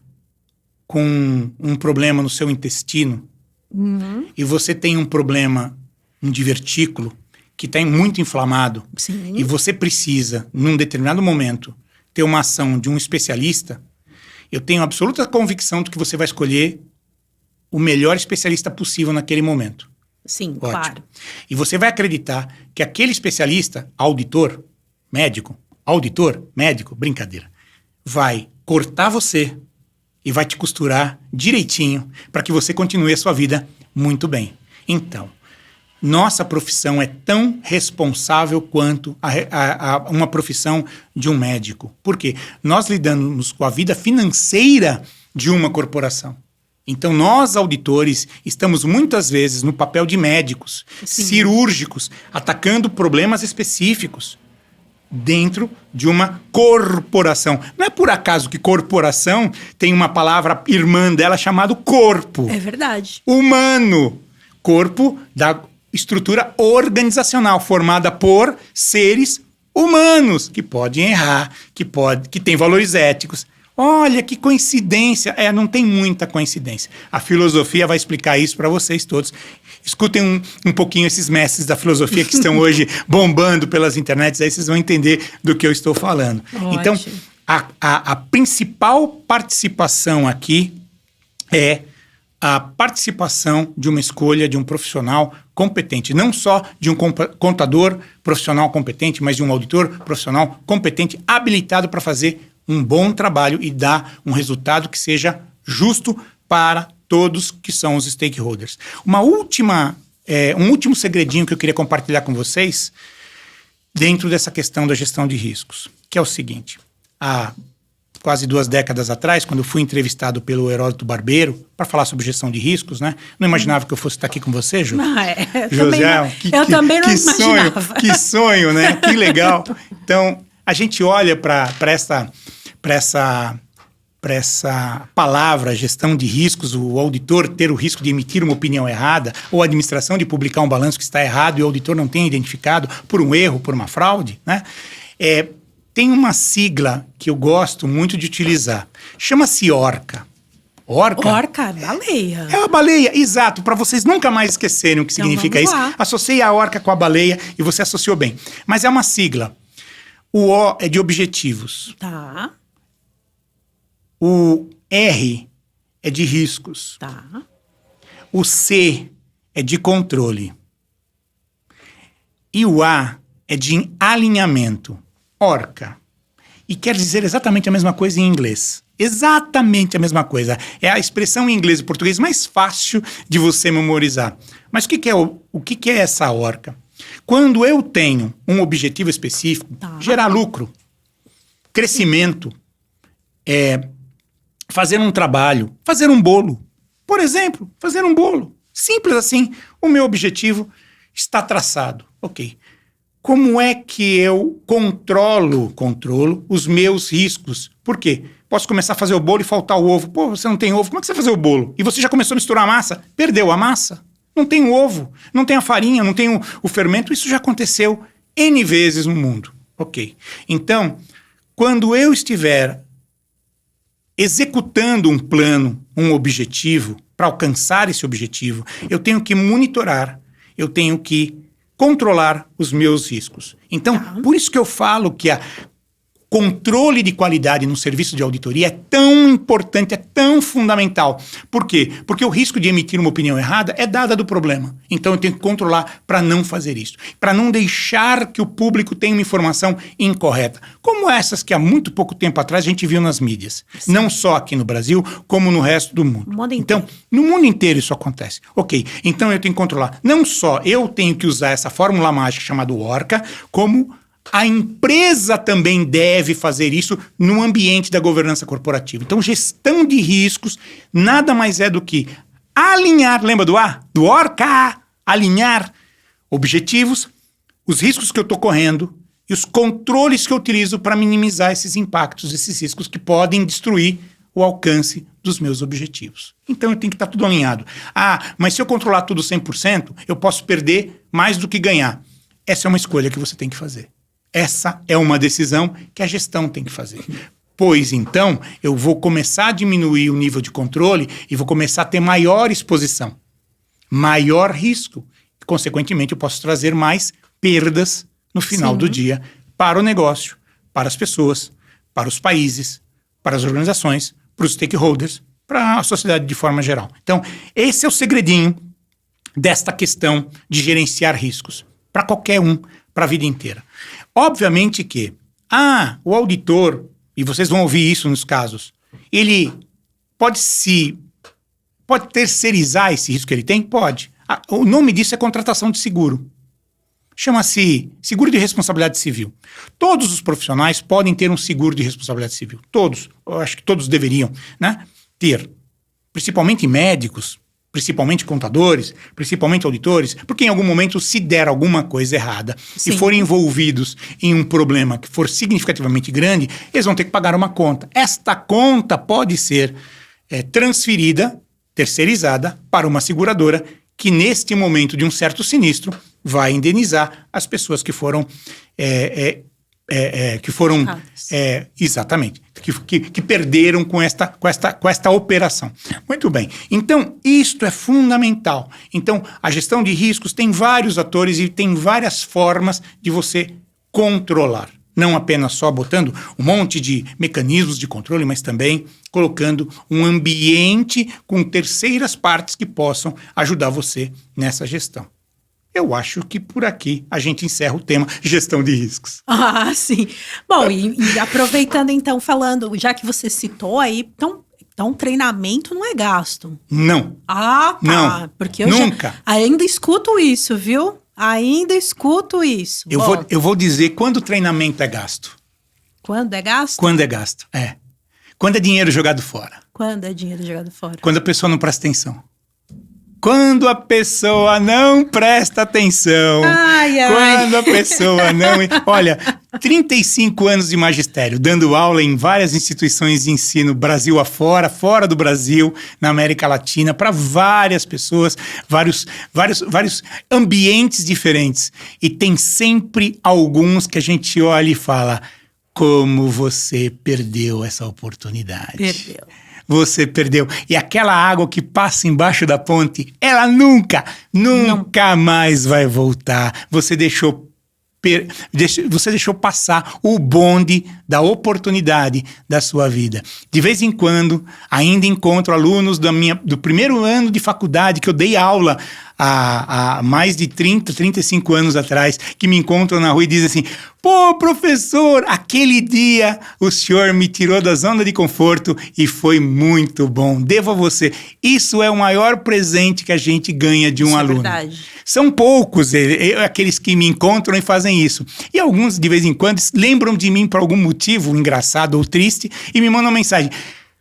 com um problema no seu intestino e você tem um problema um divertículo que está muito inflamado e você precisa, num determinado momento, ter uma ação de um especialista, eu tenho absoluta convicção de que você vai escolher o melhor especialista possível naquele momento. Sim, Ótimo. claro. E você vai acreditar que aquele especialista, auditor, médico, brincadeira, vai cortar você e vai te costurar direitinho para que você continue a sua vida muito bem. Então, nossa profissão é tão responsável quanto uma profissão de um médico. Por quê? Nós lidamos com a vida financeira de uma corporação. Então, nós, auditores, estamos muitas vezes no papel de médicos, cirúrgicos, atacando problemas específicos dentro de uma corporação. Não é por acaso que corporação tem uma palavra irmã dela chamada corpo. É verdade. Humano. Corpo da estrutura organizacional formada por seres humanos que podem errar, que têm valores éticos. Olha que coincidência. Não tem muita coincidência. A filosofia vai explicar isso para vocês todos. Escutem um pouquinho esses mestres da filosofia que estão hoje bombando pelas internets, aí vocês vão entender do que eu estou falando. Ótimo. Então, a principal participação aqui é a participação de uma escolha de um profissional competente. Não só de um contador profissional competente, mas de um auditor profissional competente, habilitado para fazer um bom trabalho e dar um resultado que seja justo para todos que são os stakeholders. Um último segredinho que eu queria compartilhar com vocês dentro dessa questão da gestão de riscos, que é o seguinte: há quase 2 décadas atrás, quando eu fui entrevistado pelo Heródoto Barbeiro para falar sobre gestão de riscos, né? Não imaginava que eu fosse estar aqui com você, Ju. José, eu também não imaginava. Que sonho, né? Que legal. Então, a gente olha para essa palavra, gestão de riscos, o auditor ter o risco de emitir uma opinião errada, ou a administração de publicar um balanço que está errado e o auditor não tem identificado por um erro, por uma fraude, né? Tem uma sigla que eu gosto muito de utilizar. Chama-se ORCA. Orca, baleia. É uma baleia, exato. Para vocês nunca mais esquecerem o que significa isso. Associei a orca com a baleia e você associou bem. Mas é uma sigla. O O é de objetivos. Tá. O R é de riscos. Tá. O C é de controle. E o A é de alinhamento. Orca. E quer dizer exatamente a mesma coisa em inglês. Exatamente a mesma coisa. É a expressão em inglês e português mais fácil de você memorizar. Mas o que é essa orca? Quando eu tenho um objetivo específico, gerar lucro, crescimento, fazer um trabalho, fazer um bolo. Por exemplo, fazer um bolo. Simples assim. O meu objetivo está traçado. Ok. Como é que eu controlo os meus riscos? Por quê? Posso começar a fazer o bolo e faltar o ovo. Pô, você não tem ovo, como é que você vai fazer o bolo? E você já começou a misturar a massa? Perdeu a massa? Não tem o ovo, não tem a farinha, não tem o fermento. Isso já aconteceu N vezes no mundo. Ok. Então, quando eu estiver executando um plano, um objetivo, para alcançar esse objetivo, eu tenho que monitorar, eu tenho que controlar os meus riscos. Então, por isso que eu falo que a controle de qualidade no serviço de auditoria é tão importante, é tão fundamental. Por quê? Porque o risco de emitir uma opinião errada é dada do problema. Então eu tenho que controlar para não fazer isso. Para não deixar que o público tenha uma informação incorreta. Como essas que há muito pouco tempo atrás a gente viu nas mídias. Sim. Não só aqui no Brasil, como no resto do mundo. Então, no mundo inteiro isso acontece. Ok, então eu tenho que controlar. Não só eu tenho que usar essa fórmula mágica chamada ORCA, como a empresa também deve fazer isso no ambiente da governança corporativa. Então, gestão de riscos nada mais é do que alinhar, lembra do A? Do ORCA, alinhar objetivos, os riscos que eu estou correndo e os controles que eu utilizo para minimizar esses impactos, esses riscos que podem destruir o alcance dos meus objetivos. Então, eu tenho que estar tudo alinhado. Mas se eu controlar tudo 100%, eu posso perder mais do que ganhar. Essa é uma escolha que você tem que fazer. Essa é uma decisão que a gestão tem que fazer. Pois então, eu vou começar a diminuir o nível de controle e vou começar a ter maior exposição, maior risco. Consequentemente, eu posso trazer mais perdas no final do dia para o negócio, para as pessoas, para os países, para as organizações, para os stakeholders, para a sociedade de forma geral. Então, esse é o segredinho desta questão de gerenciar riscos para qualquer um, para a vida inteira. Obviamente que, o auditor, e vocês vão ouvir isso nos casos, ele pode terceirizar esse risco que ele tem? Pode. O nome disso é contratação de seguro. Chama-se seguro de responsabilidade civil. Todos os profissionais podem ter um seguro de responsabilidade civil. Todos. Eu acho que todos deveriam, né, ter. Principalmente médicos, principalmente contadores, principalmente auditores, porque em algum momento se der alguma coisa errada e forem envolvidos em um problema que for significativamente grande, eles vão ter que pagar uma conta. Esta conta pode ser transferida, terceirizada, para uma seguradora que neste momento de um certo sinistro vai indenizar as pessoas que foram exatamente, que perderam com esta operação. Muito bem. Então, isto é fundamental. Então, a gestão de riscos tem vários atores e tem várias formas de você controlar. Não apenas só botando um monte de mecanismos de controle, mas também colocando um ambiente com terceiras partes que possam ajudar você nessa gestão. Eu acho que por aqui a gente encerra o tema gestão de riscos. Sim. Bom, e aproveitando então, falando, já que você citou aí, então treinamento não é gasto. Não. Tá. Não. Porque eu nunca. Ainda escuto isso, viu? Ainda escuto isso. Eu vou dizer quando o treinamento é gasto. Quando é gasto? Quando é gasto, Quando é dinheiro jogado fora. Quando é dinheiro jogado fora? Quando a pessoa não presta atenção. Quando a pessoa não presta atenção. Quando a pessoa não... Olha, 35 anos de magistério, dando aula em várias instituições de ensino, Brasil afora, fora do Brasil, na América Latina, para várias pessoas, vários ambientes diferentes. E tem sempre alguns que a gente olha e fala, como você perdeu essa oportunidade. Perdeu. Você perdeu. E aquela água que passa embaixo da ponte, ela nunca mais vai voltar. Você deixou passar o bonde da oportunidade da sua vida. De vez em quando, ainda encontro alunos do primeiro ano de faculdade que eu dei aula há mais de 35 anos atrás, que me encontram na rua e dizem assim, pô, professor, aquele dia o senhor me tirou da zona de conforto e foi muito bom. Devo a você. Isso é o maior presente que a gente ganha de um aluno. É verdade. São poucos aqueles que me encontram e fazem isso. E alguns, de vez em quando, lembram de mim por algum motivo engraçado ou triste e me mandam mensagem.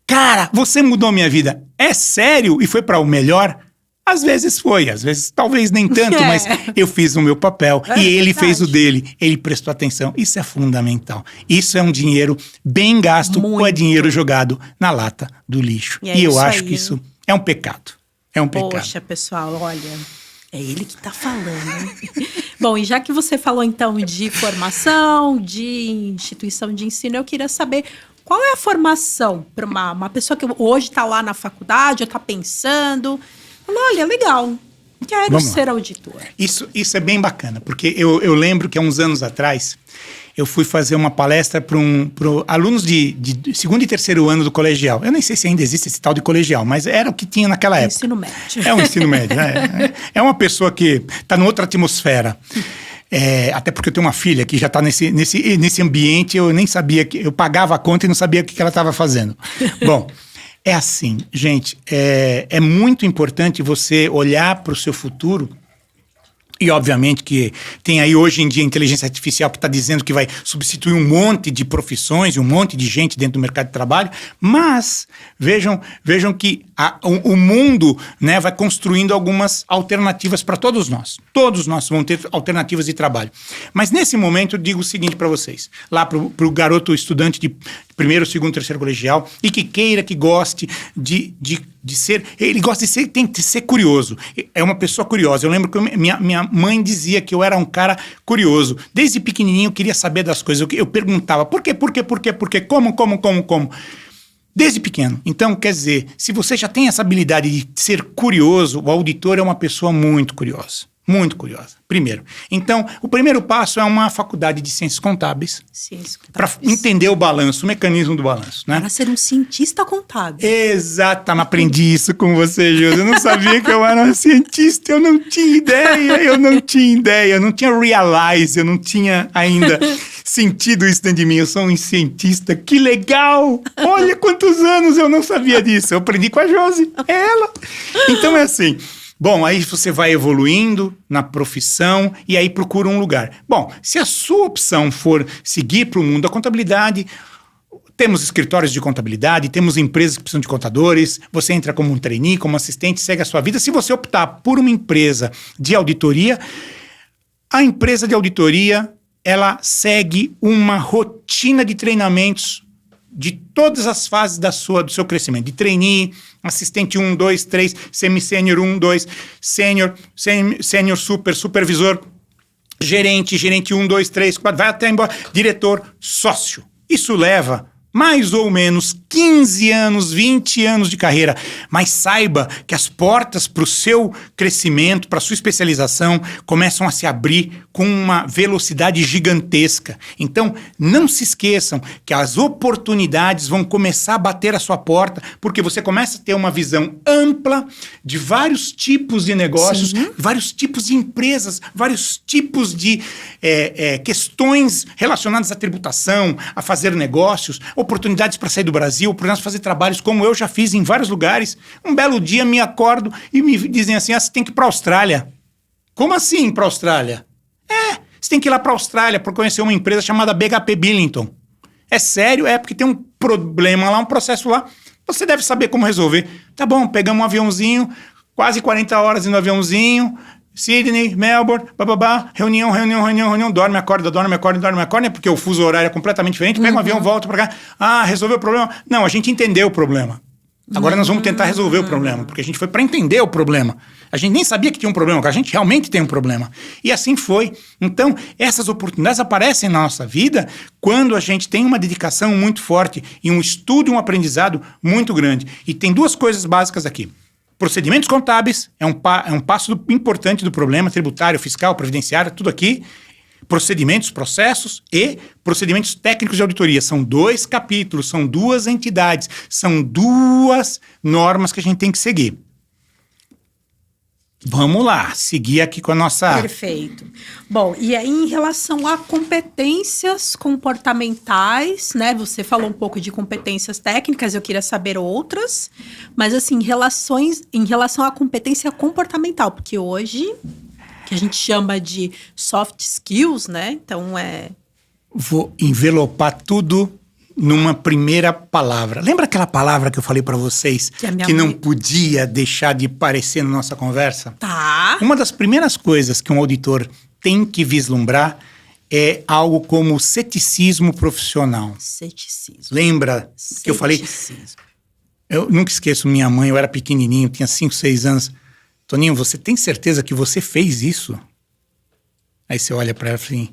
Cara, você mudou minha vida. É sério? E foi para o melhor? Às vezes foi, às vezes talvez nem tanto, mas eu fiz o meu papel e ele fez o dele, ele prestou atenção. Isso é fundamental. Isso é um dinheiro bem gasto ou é dinheiro jogado na lata do lixo. E eu acho que isso é um pecado. É um pecado. Poxa, pessoal, olha, é ele que tá falando. Bom, e já que você falou então de formação, de instituição de ensino, eu queria saber Qual é a formação para uma pessoa que hoje está lá na faculdade, ou está pensando, falou, olha, legal, quero ser auditor. Isso é bem bacana, porque eu lembro que há uns anos atrás, eu fui fazer uma palestra para alunos de segundo e terceiro ano do colegial. Eu nem sei se ainda existe esse tal de colegial, mas era o que tinha naquela época. Ensino médio. É um ensino médio, né? É uma pessoa que está em outra atmosfera. Até porque eu tenho uma filha que já está nesse ambiente, eu nem sabia, eu pagava a conta e não sabia o que ela estava fazendo. Bom, é assim, gente, é muito importante você olhar para o seu futuro. E obviamente que tem aí hoje em dia a inteligência artificial que está dizendo que vai substituir um monte de profissões e um monte de gente dentro do mercado de trabalho, mas vejam que o mundo, né, vai construindo algumas alternativas para todos nós. Todos nós vamos ter alternativas de trabalho. Mas nesse momento eu digo o seguinte para vocês, lá para o garoto estudante de primeiro, segundo, terceiro colegial, e que queira, que goste de ser... Ele gosta de ser, tem que ser curioso. É uma pessoa curiosa. Eu lembro que minha mãe dizia que eu era um cara curioso. Desde pequenininho eu queria saber das coisas. Eu perguntava, por quê? Como? Desde pequeno. Então, quer dizer, se você já tem essa habilidade de ser curioso, o auditor é uma pessoa muito curiosa. Muito curiosa. Primeiro. Então, o primeiro passo é uma faculdade de ciências contábeis. Para entender o balanço, o mecanismo do balanço, né? Para ser um cientista contábil. Exato. Aprendi isso com você, Júlio. Eu não sabia que eu era um cientista. Eu não tinha ideia. Eu não tinha realize. Eu não tinha ainda sentido isso dentro de mim. Eu sou um cientista. Que legal! Olha quantos anos eu não sabia disso. Eu aprendi com a Josi. É ela. Então, é assim... Bom, aí você vai evoluindo na profissão e aí procura um lugar. Bom, se a sua opção for seguir para o mundo da contabilidade, temos escritórios de contabilidade, temos empresas que precisam de contadores, você entra como um trainee, como assistente, segue a sua vida. Se você optar por uma empresa de auditoria, a empresa de auditoria, ela segue uma rotina de treinamentos de todas as fases do seu crescimento, de trainee, assistente 1, 2, 3, semi-sênior 1, 2, sênior super, supervisor, gerente 1, 2, 3, 4, vai até embora, diretor, sócio. Isso leva mais ou menos 15 anos, 20 anos de carreira, mas saiba que as portas para o seu crescimento, para a sua especialização, começam a se abrir com uma velocidade gigantesca. Então, não se esqueçam que as oportunidades vão começar a bater a sua porta, porque você começa a ter uma visão ampla de vários tipos de negócios, sim, vários tipos de empresas, vários tipos de questões relacionadas à tributação, a fazer negócios, oportunidades para sair do Brasil, oportunidades para fazer trabalhos como eu já fiz em vários lugares. Um belo dia me acordo e me dizem assim, você tem que ir para a Austrália. Como assim para a Austrália? Você tem que ir lá para a Austrália para conhecer uma empresa chamada BHP Billington. É sério? Porque tem um problema lá, um processo lá. Você deve saber como resolver. Tá bom, pegamos um aviãozinho, quase 40 horas no aviãozinho, Sydney, Melbourne, reunião, dorme, acorda, porque o fuso horário é completamente diferente, pega um avião, volta pra cá, resolveu o problema? Não, a gente entendeu o problema. Agora nós vamos tentar resolver o problema, porque a gente foi para entender o problema. A gente nem sabia que tinha um problema, a gente realmente tem um problema. E assim foi. Então, essas oportunidades aparecem na nossa vida quando a gente tem uma dedicação muito forte e um estudo e um aprendizado muito grande. E tem duas coisas básicas aqui. Procedimentos contábeis é um passo importante do problema tributário, fiscal, previdenciário, tudo aqui. Procedimentos, processos e procedimentos técnicos de auditoria. São 2 capítulos, são 2 entidades, são 2 normas que a gente tem que seguir. Vamos lá, seguir aqui com a nossa... Perfeito. Bom, e aí em relação a competências comportamentais, né? Você falou um pouco de competências técnicas, eu queria saber outras, mas assim, em relação à competência comportamental, porque hoje, que a gente chama de soft skills, né? Então Vou envelopar tudo numa primeira palavra. Lembra aquela palavra que eu falei para vocês que não podia deixar de aparecer na nossa conversa? Tá. Uma das primeiras coisas que um auditor tem que vislumbrar é algo como ceticismo profissional. Ceticismo. Lembra que eu falei? Eu nunca esqueço minha mãe, eu era pequenininho, tinha 5, 6 anos. Toninho, você tem certeza que você fez isso? Aí você olha para ela assim,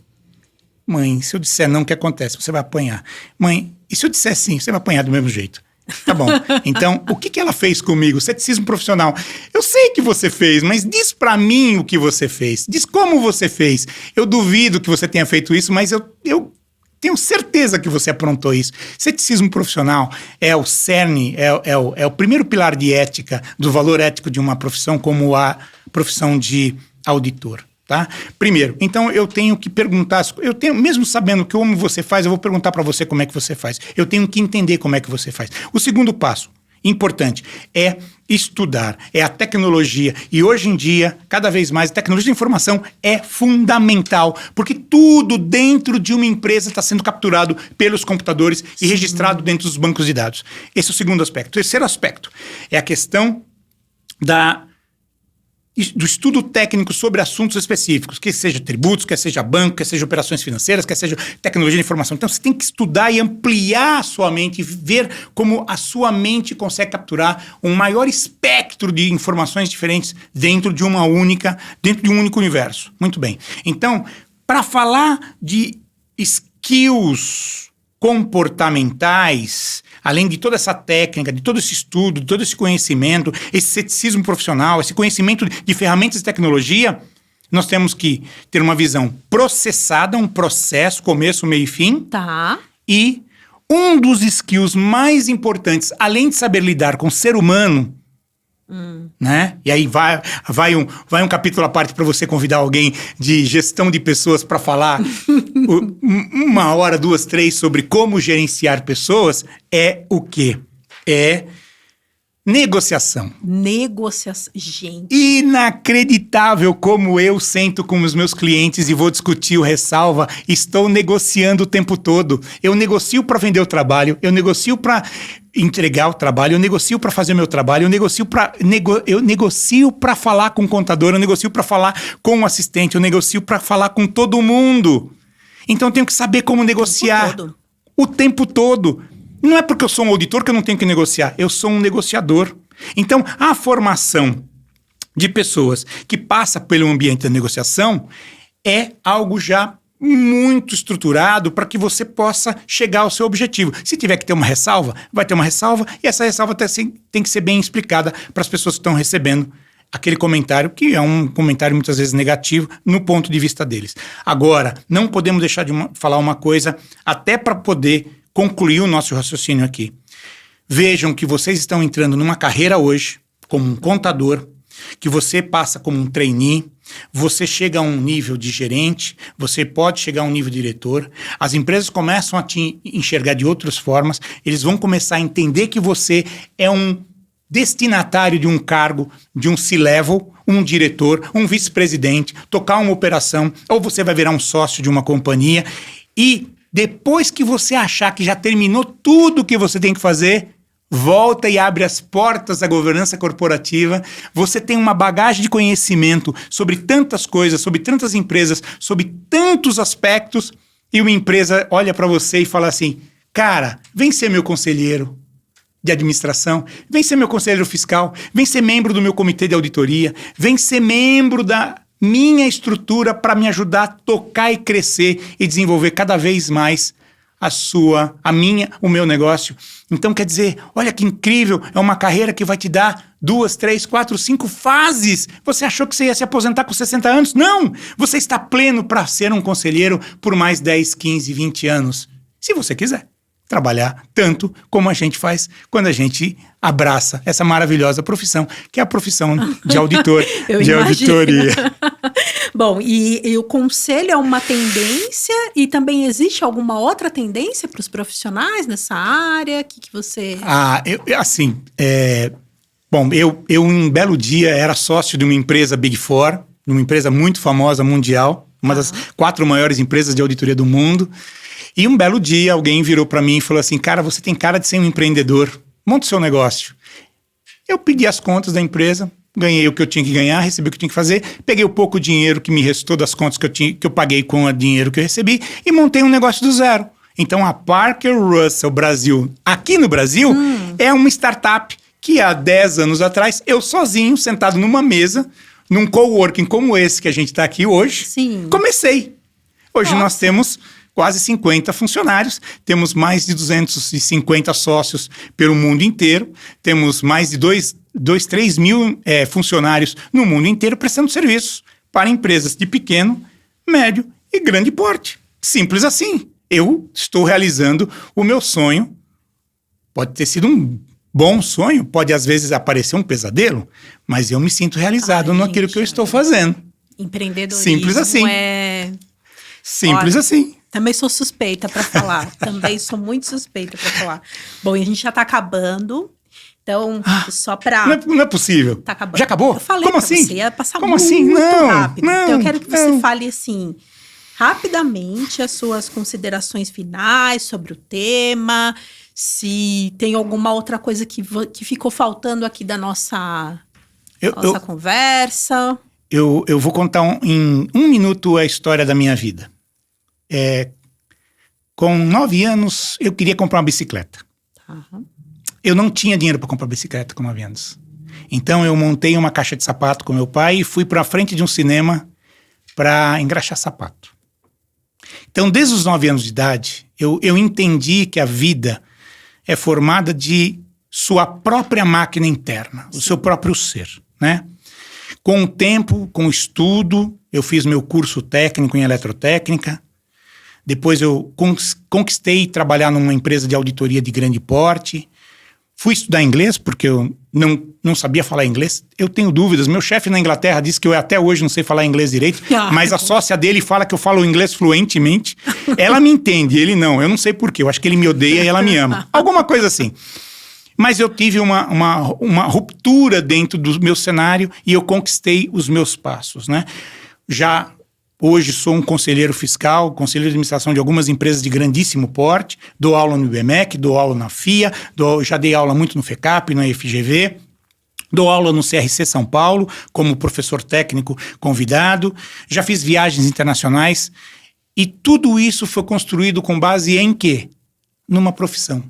Mãe, se eu disser não, o que acontece? Você vai apanhar. Mãe, e se eu disser sim? Você vai apanhar do mesmo jeito. Tá bom. Então, o que ela fez comigo? Ceticismo profissional. Eu sei que você fez, mas diz pra mim o que você fez. Diz como você fez. Eu duvido que você tenha feito isso, mas eu tenho certeza que você aprontou isso. Ceticismo profissional é o cerne, é o primeiro pilar de ética, do valor ético de uma profissão, como a profissão de auditor. Tá? Primeiro, então eu tenho que perguntar, mesmo sabendo como você faz, eu vou perguntar para você como é que você faz. Eu tenho que entender como é que você faz. O segundo passo, importante, é estudar, é a tecnologia. E hoje em dia, cada vez mais, a tecnologia de informação é fundamental, porque tudo dentro de uma empresa está sendo capturado pelos computadores e registrado dentro dos bancos de dados. Esse é o segundo aspecto. O terceiro aspecto é a questão do estudo técnico sobre assuntos específicos, que seja tributos, quer seja banco, quer seja operações financeiras, quer seja tecnologia de informação. Então, você tem que estudar e ampliar a sua mente, ver como a sua mente consegue capturar um maior espectro de informações diferentes dentro de um único universo. Muito bem. Então, para falar de skills comportamentais, além de toda essa técnica, de todo esse estudo, de todo esse conhecimento, esse ceticismo profissional, esse conhecimento de ferramentas de tecnologia, nós temos que ter uma visão processada, um processo, começo, meio e fim. Tá. E um dos skills mais importantes, além de saber lidar com o ser humano, né? E aí vai um capítulo à parte para você convidar alguém de gestão de pessoas para falar 1 hora, 2, 3 sobre como gerenciar pessoas. É o quê? É negociação. Negociação. Gente. Inacreditável como eu sento com os meus clientes e vou discutir o ressalva. Estou negociando o tempo todo. Eu negocio para vender o trabalho, eu negocio para entregar o trabalho, eu negocio para fazer o meu trabalho, eu negocio para falar com o contador, eu negocio para falar com o assistente, eu negocio para falar com todo mundo. Então eu tenho que saber como negociar o tempo todo. Não é porque eu sou um auditor que eu não tenho que negociar, eu sou um negociador. Então a formação de pessoas que passa pelo ambiente da negociação é algo já muito estruturado para que você possa chegar ao seu objetivo. Se tiver que ter uma ressalva, vai ter uma ressalva, e essa ressalva tem que ser bem explicada para as pessoas que estão recebendo aquele comentário, que é um comentário muitas vezes negativo no ponto de vista deles. Agora, não podemos deixar de falar uma coisa, até para poder concluir o nosso raciocínio aqui. Vejam que vocês estão entrando numa carreira hoje, como um contador, que você passa como um trainee, você chega a um nível de gerente, você pode chegar a um nível de diretor, as empresas começam a te enxergar de outras formas, eles vão começar a entender que você é um destinatário de um cargo, de um C-level, um diretor, um vice-presidente, tocar uma operação, ou você vai virar um sócio de uma companhia, e depois que você achar que já terminou tudo o que você tem que fazer, volta e abre as portas da governança corporativa. Você tem uma bagagem de conhecimento sobre tantas coisas, sobre tantas empresas, sobre tantos aspectos, e uma empresa olha para você e fala assim: cara, vem ser meu conselheiro de administração, vem ser meu conselheiro fiscal, vem ser membro do meu comitê de auditoria, vem ser membro da minha estrutura para me ajudar a tocar e crescer e desenvolver cada vez mais o meu negócio. Então, quer dizer, olha que incrível, é uma carreira que vai te dar 2, 3, 4, 5 fases. Você achou que você ia se aposentar com 60 anos? Não! Você está pleno para ser um conselheiro por mais 10, 15, 20 anos. Se você quiser trabalhar tanto como a gente faz quando a gente abraça essa maravilhosa profissão, que é a profissão de auditor, de auditoria. Bom, e o conselho é uma tendência, e também existe alguma outra tendência para os profissionais nessa área? O que você... Bom, eu um belo dia era sócio de uma empresa Big Four, de uma empresa muito famosa mundial, uma das 4 maiores empresas de auditoria do mundo. E um belo dia alguém virou para mim e falou assim: cara, você tem cara de ser um empreendedor, monta o seu negócio. Eu pedi as contas da empresa, ganhei o que eu tinha que ganhar, recebi o que eu tinha que fazer, peguei o pouco dinheiro que me restou das contas que eu paguei com o dinheiro que eu recebi e montei um negócio do zero. Então a Parker Russell Brasil, aqui no Brasil, é uma startup que há 10 anos atrás, eu sozinho, sentado numa mesa, num coworking como esse que a gente está aqui hoje, comecei. Hoje nós temos quase 50 funcionários, temos mais de 250 sócios pelo mundo inteiro, temos mais de 3 mil funcionários no mundo inteiro prestando serviços para empresas de pequeno, médio e grande porte. Simples assim. Eu estou realizando o meu sonho. Pode ter sido um bom sonho, pode às vezes aparecer um pesadelo, mas eu me sinto realizado naquilo que eu estou fazendo. Empreendedorismo Simples assim. Simples assim. Também sou suspeita para falar. Também sou muito suspeita para falar. Bom, e a gente já está acabando. Então, só para... Não é possível. Tá acabando. Já acabou? Eu falei Como pra assim? você, ia passar Como muito assim? Não, rápido. não, então, eu quero que você não. fale, assim, rapidamente as suas considerações finais sobre o tema, se tem alguma outra coisa que ficou faltando aqui da nossa conversa. Eu vou contar em 1 minuto a história da minha vida. Com 9 anos, eu queria comprar uma bicicleta. Uhum. Eu não tinha dinheiro para comprar bicicleta com 9 anos. Então, eu montei uma caixa de sapato com meu pai e fui para a frente de um cinema para engraxar sapato. Então, desde os 9 anos de idade, eu entendi que a vida é formada de sua própria máquina interna, o seu próprio ser, né? Com o tempo, com o estudo, eu fiz meu curso técnico em eletrotécnica. Depois eu conquistei trabalhar numa empresa de auditoria de grande porte. Fui estudar inglês, porque eu não sabia falar inglês. Eu tenho dúvidas. Meu chefe na Inglaterra disse que eu até hoje não sei falar inglês direito, mas a sócia dele fala que eu falo inglês fluentemente. Ela me entende, ele não. Eu não sei por quê. Eu acho que ele me odeia e ela me ama. Alguma coisa assim. Mas eu tive uma ruptura dentro do meu cenário e eu conquistei os meus passos, né? Já hoje sou um conselheiro fiscal, conselheiro de administração de algumas empresas de grandíssimo porte, dou aula no IBMEC, dou aula na FIA, já dei aula muito no FECAP, no FGV, dou aula no CRC São Paulo, como professor técnico convidado, já fiz viagens internacionais e tudo isso foi construído com base em quê? Numa profissão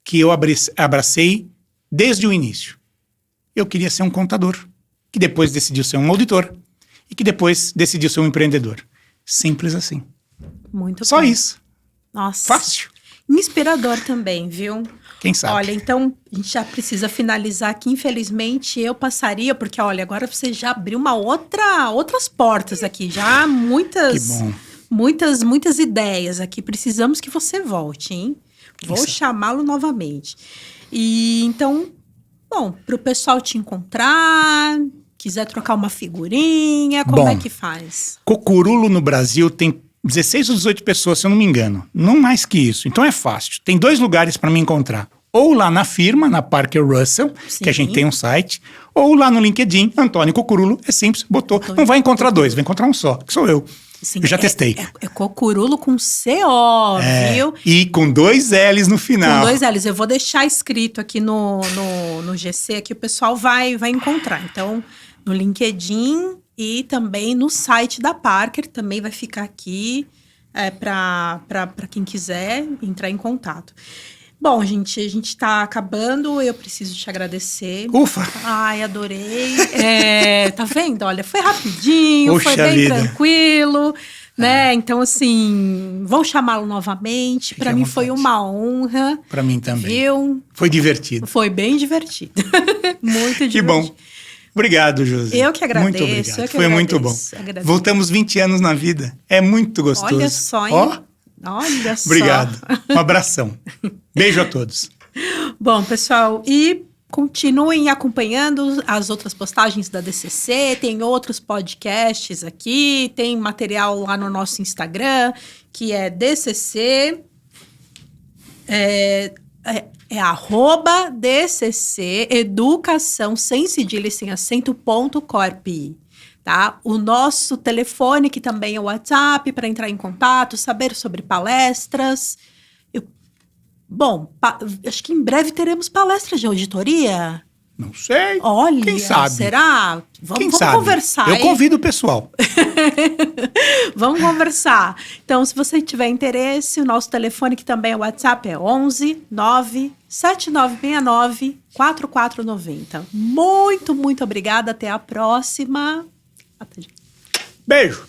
que eu abracei desde o início. Eu queria ser um contador, que depois decidiu ser um auditor, e que depois decidiu ser um empreendedor. Simples assim. Muito Só bom. isso. Nossa. Fácil. Inspirador também, viu? Quem sabe? Olha, então, a gente já precisa finalizar aqui. Infelizmente, eu passaria, porque, olha, agora você já abriu outras portas aqui. Já muitas... Que bom. Muitas ideias aqui. Precisamos que você volte, hein? Vou chamá-lo novamente. E, então, bom, para o pessoal te encontrar... Quiser trocar uma figurinha, como é que faz? Cocurulo no Brasil tem 16 ou 18 pessoas, se eu não me engano. Não mais que isso. Então é fácil. Tem 2 lugares para me encontrar. Ou lá na firma, na Parker Russell, que a gente tem um site. Ou lá no LinkedIn, Antônio Cocurulo. É simples, botou. Não vai encontrar 2, vai encontrar um só, que sou eu. Sim, eu já testei. É Cocurulo com CO, viu? E com 2 L's no final. Com 2 L's. Eu vou deixar escrito aqui no GC, que o pessoal vai encontrar. Então... no LinkedIn e também no site da Parker, também vai ficar aqui para quem quiser entrar em contato. Bom, gente, a gente está acabando, eu preciso te agradecer. Ufa! Ai, adorei. Tá vendo? Olha, foi rapidinho, Poxa foi bem vida. Tranquilo, né? Então, assim, vou chamá-lo novamente. Para mim foi uma honra. Para mim também. Viu? Foi divertido. Foi bem divertido. Muito divertido. Que bom. Obrigado, Josi. Eu que agradeço. Muito obrigado. Foi muito bom. Voltamos 20 anos na vida. É muito gostoso. Olha só, hein? Olha só. Obrigado. Um abração. Beijo a todos. Bom, pessoal, e continuem acompanhando as outras postagens da DCC. Tem outros podcasts aqui. Tem material lá no nosso Instagram, que é DCC... É @DCC Educação sem cedilha e sem acento .corp, tá? O nosso telefone, que também é o WhatsApp, para entrar em contato, saber sobre palestras. Acho que em breve teremos palestras de auditoria. Não sei. Olha, quem sabe? Será? Vamos conversar. Eu convido o pessoal. Vamos conversar. Então, se você tiver interesse, o nosso telefone, que também é o WhatsApp, é 11 9 7969 4490. Muito, muito obrigada. Até a próxima. Beijo.